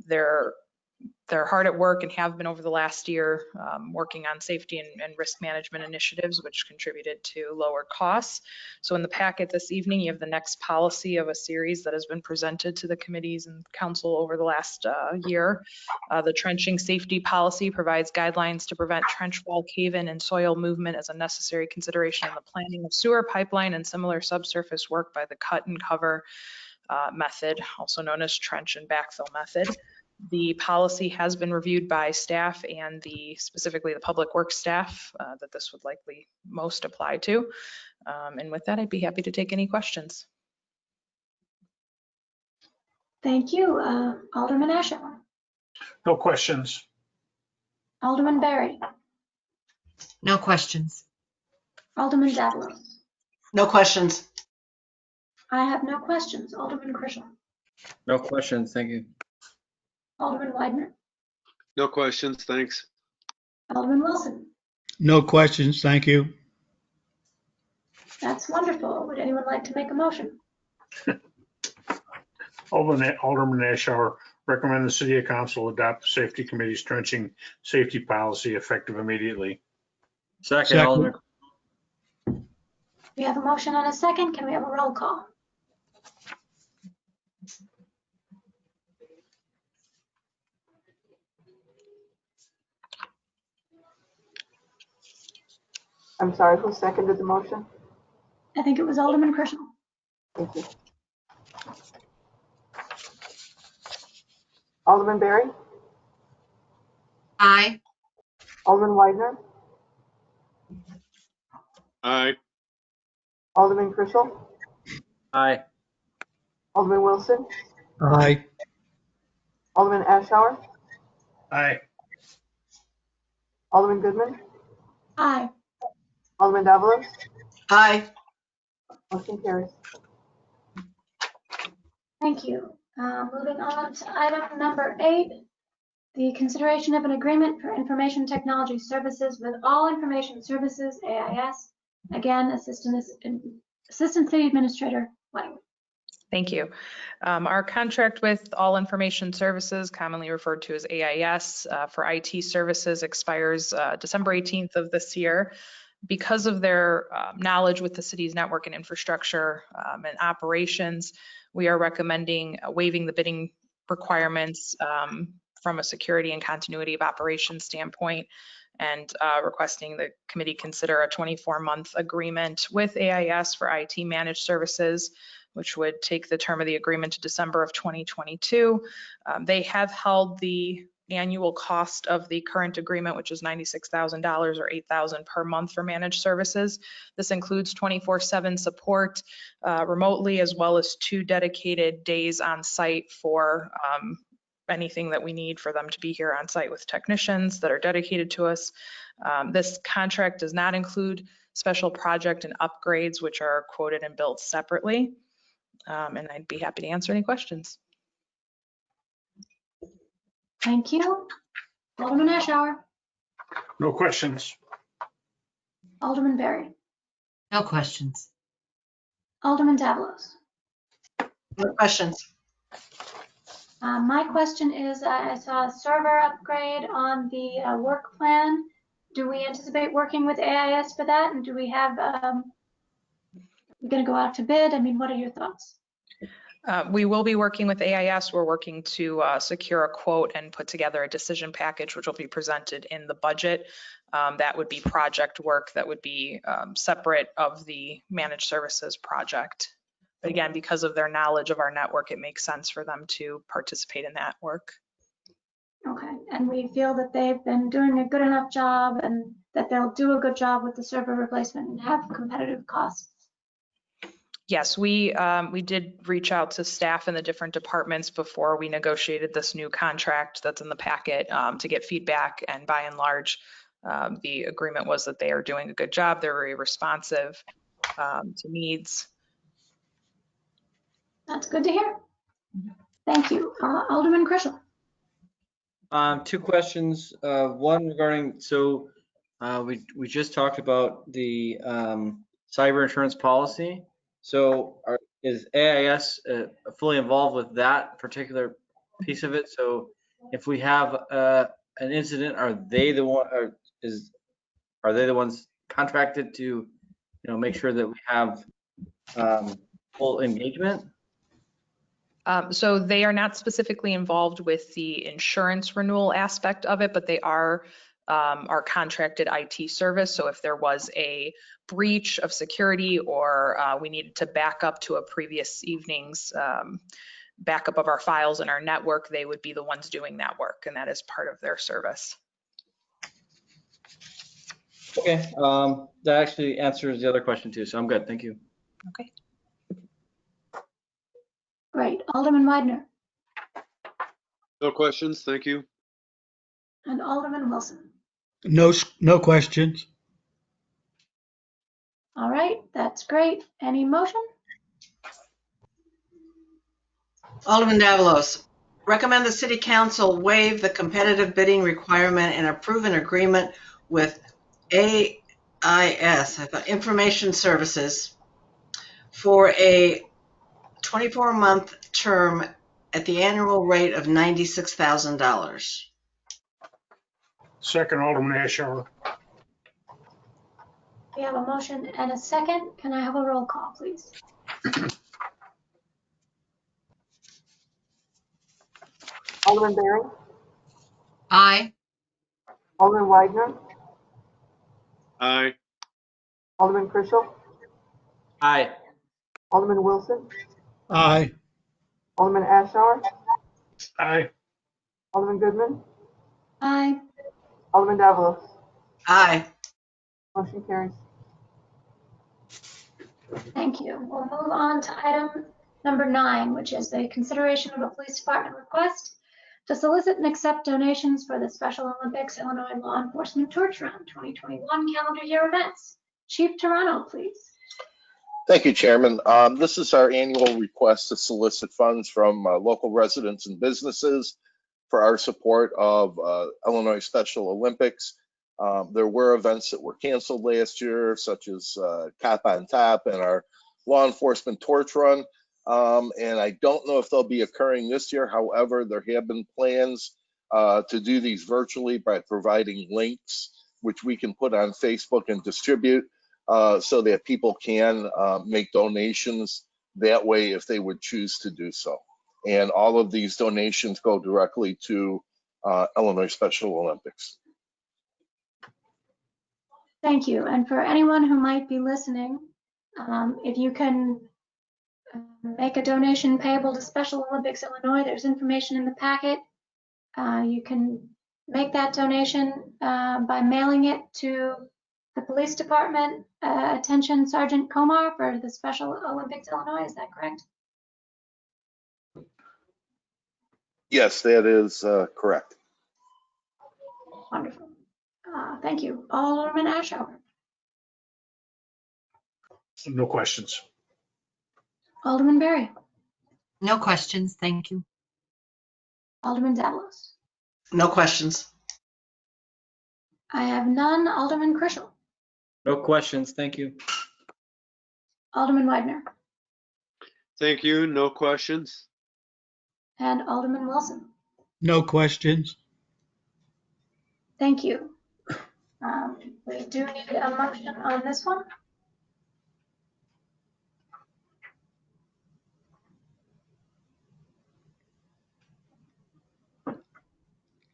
they're hard at work and have been over the last year working on safety and risk management initiatives, which contributed to lower costs. So in the packet this evening, you have the next policy of a series that has been presented to the committees and council over the last year. The trenching safety policy provides guidelines to prevent trench wall cave-in and soil movement as a necessary consideration in the planning of sewer pipeline and similar subsurface work by the cut and cover method, also known as trench and backfill method. The policy has been reviewed by staff and specifically the public works staff that this would likely most apply to. And with that, I'd be happy to take any questions. Thank you. Alderman Ashour. No questions. Alderman Berry. No questions. Alderman Davalos. No questions. I have no questions. Alderman Critchell. No questions, thank you. Alderman Widener. No questions, thanks. Alderman Wilson. No questions, thank you. That's wonderful. Would anyone like to make a motion? Alderman Ashour, recommend the City Council adopt the Safety Committee's trenching safety policy effective immediately. Second, Alderman. We have a motion and a second. Can we have a roll call? I'm sorry, who seconded the motion? I think it was Alderman Critchell. Thank you. Alderman Berry? Aye. Alderman Widener? Aye. Alderman Critchell? Aye. Alderman Wilson? Aye. Alderman Ashour? Aye. Alderman Goodman? Aye. Alderman Davalos? Aye. Motion carries. Thank you. Moving on to item number 8, the consideration of an agreement for information technology services with All Information Services, AIS. Again, Assistant City Administrator White. Thank you. Our contract with All Information Services, commonly referred to as AIS, for IT services expires December 18th of this year. Because of their knowledge with the city's network and infrastructure and operations, we are recommending waiving the bidding requirements from a security and continuity of operations standpoint, and requesting the committee consider a 24-month agreement with AIS for IT managed services, which would take the term of the agreement to December of 2022. They have held the annual cost of the current agreement, which is $96,000 or $8,000 per month for managed services. This includes 24/7 support remotely, as well as 2 dedicated days on site for anything that we need for them to be here on site with technicians that are dedicated to us. This contract does not include special project and upgrades, which are quoted and billed separately. And I'd be happy to answer any questions. Thank you. Alderman Ashour. No questions. Alderman Berry. No questions. Alderman Davalos. No questions. My question is, I saw a server upgrade on the work plan. Do we anticipate working with AIS for that? And do we have, we're going to go out to bid? I mean, what are your thoughts? We will be working with AIS. We're working to secure a quote and put together a decision package, which will be presented in the budget. That would be project work that would be separate of the managed services project. But again, because of their knowledge of our network, it makes sense for them to participate in that work. Okay, and we feel that they've been doing a good enough job and that they'll do a good job with the server replacement and have competitive costs. Yes, we did reach out to staff in the different departments before we negotiated this new contract that's in the packet to get feedback, and by and large, the agreement was that they are doing a good job. They're very responsive to needs. That's good to hear. Thank you. Alderman Krishel. 2 questions. One regarding, so we just talked about the cyber insurance policy. So is AIS fully involved with that particular piece of it? So if we have an incident, are they the one, or are they the ones contracted to, make sure that we have full engagement? So they are not specifically involved with the insurance renewal aspect of it, but they are our contracted IT service. So if there was a breach of security or we needed to back up to a previous evening's backup of our files in our network, they would be the ones doing that work, and that is part of their service. Okay, that actually answers the other question too, so I'm good. Thank you. Okay. Great. Alderman Widener. No questions. Thank you. And Alderman Wilson. No questions. All right, that's great. Any motion? Alderman Davalos, recommend the City Council waive the competitive bidding requirement and approve an agreement with AIS, Information Services, for a 24-month term at the annual rate of $96,000. Second, Alderman Ashour. We have a motion and a second. Can I have a roll call, please? Alderman Berry. Aye. Alderman Widener. Aye. Alderman Krishel. Aye. Alderman Wilson. Aye. Alderman Ashour. Aye. Alderman Goodman. Aye. Alderman Davalos. Aye. Motion carries. Thank you. We'll move on to item number 9, which is the consideration of a police department request to solicit and accept donations for the Special Olympics Illinois Law Enforcement Torch Run 2021 calendar year events. Chief Toronto, please. Thank you, Chairman. This is our annual request to solicit funds from local residents and businesses for our support of Illinois Special Olympics. There were events that were canceled last year, such as Cop on Top and our Law Enforcement Torch Run. And I don't know if they'll be occurring this year. However, there have been plans to do these virtually by providing links, which we can put on Facebook and distribute so that people can make donations that way if they would choose to do so. and all of these donations go directly to Illinois Special Olympics. Thank you. And for anyone who might be listening, if you can make a donation payable to Special Olympics Illinois, there's information in the packet. You can make that donation by mailing it to the police department. Attention Sergeant Komar for the Special Olympics Illinois, is that correct? Yes, that is correct. Wonderful. Thank you. Alderman Ashour. No questions. Alderman Berry. No questions, thank you. Alderman Davalos. No questions. I have none. Alderman Krischel. No questions, thank you. Alderman Widener. Thank you. No questions. And Alderman Wilson. No questions. Thank you. We do need a motion on this one.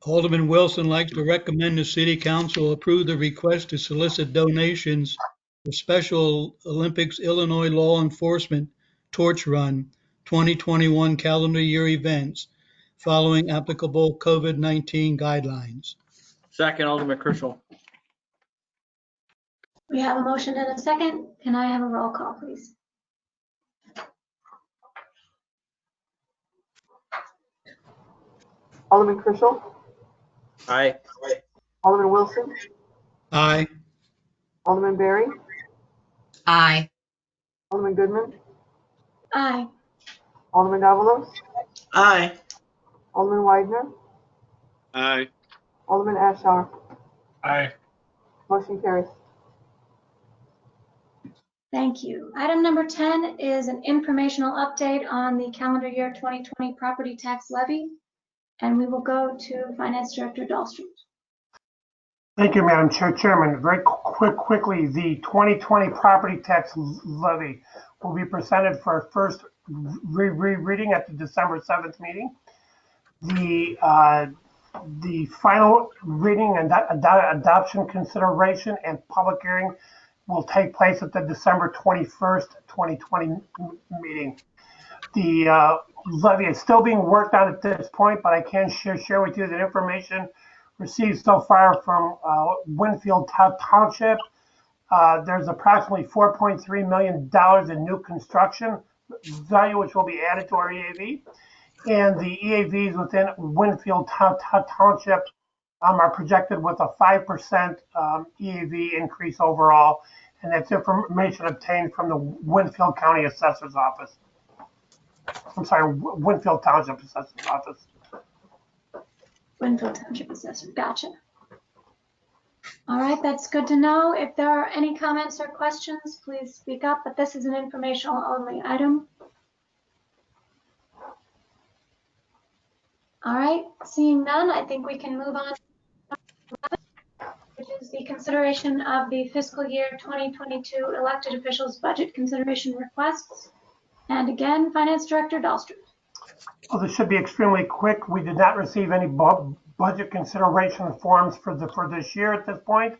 Alderman Wilson likes to recommend the City Council approve the request to solicit donations for Special Olympics Illinois Law Enforcement Torch Run 2021 calendar year events following applicable COVID-19 guidelines. Second, Alderman Krischel. We have a motion and a second. Can I have a roll call, please? Alderman Krischel, Aye. Alderman Wilson, Aye. Alderman Berry, Aye. Alderman Goodman, Aye. Alderman Davalos, Aye. Alderman Widener, Aye. Alderman Ashour. Aye. Motion carries. Thank you. Item number 10 is an informational update on the calendar year 2020 property tax levy. And we will go to Finance Director Dahlstrom. Thank you, Madam Chairman. Very quickly, the 2020 property tax levy will be presented for first reading at the December 7th meeting. The final reading and adoption consideration and public hearing will take place at the December 21st, 2020 meeting. The levy is still being worked on at this point, but I can share with you the information received so far from Winfield Township. There's approximately $4.3 million in new construction value, which will be added to our EAV. And the EAVs within Winfield Township are projected with a 5% EAV increase overall. And that's information obtained from the Winfield County Assessor's Office. I'm sorry, Winfield Township Assessor's Office. Winfield Township Assessor, gotcha. All right, that's good to know. If there are any comments or questions, please speak up, but this is an informational only item. All right, seeing none, I think we can move on, which is the consideration of the fiscal year 2022 elected officials budget consideration requests. And again, Finance Director Dahlstrom. Well, this should be extremely quick. We did not receive any budget consideration forms for this year at this point,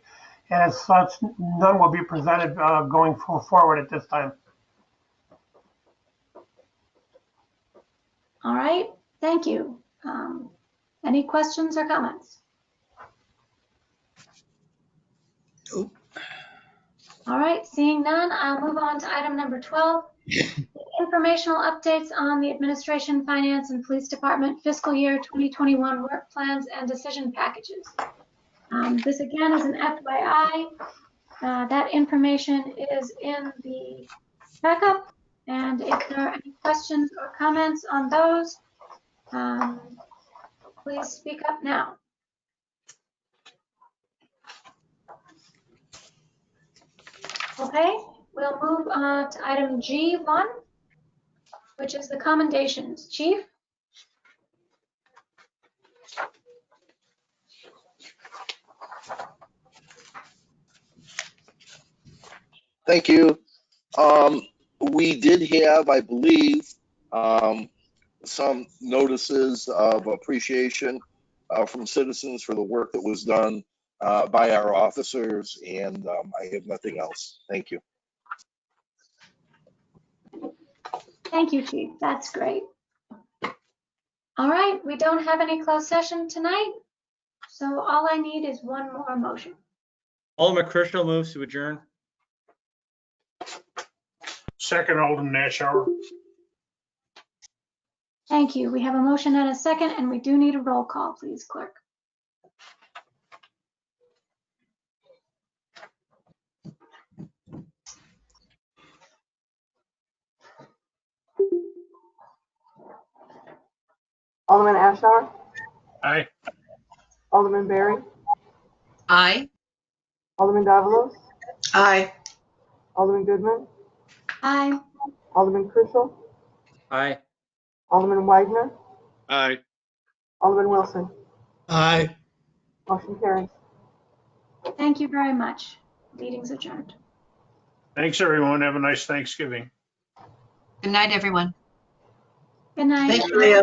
and as such, none will be presented going forward at this time. All right, thank you. Any questions or comments? Nope. All right, seeing none, I'll move on to item number 12. Informational updates on the Administration, Finance, and Police Department fiscal year 2021 work plans and decision packages. This again is an FYI. That information is in the backup, and if there are any questions or comments on those, please speak up now. Okay, we'll move on to item G1, which is the commendations. Chief? Thank you. We did have, I believe, some notices of appreciation from citizens for the work that was done by our officers, and I have nothing else. Thank you. Thank you, Chief. That's great. All right, we don't have any closed session tonight, so all I need is one more motion. Alderman Christian moves to adjourn. Second, Alderman Ashour. Thank you. We have a motion and a second, and we do need a roll call, please, clerk. Alderman Ashour, Aye. Alderman Berry, Aye. Alderman Davalos, Aye. Alderman Goodman, Aye. Alderman Crucial, Aye. Alderman Widener, Aye. Alderman Wilson. Aye. Motion carries. Thank you very much. Meeting's adjourned. Thanks, everyone. Have a nice Thanksgiving. Good night, everyone. Good night. Thank you, Leah.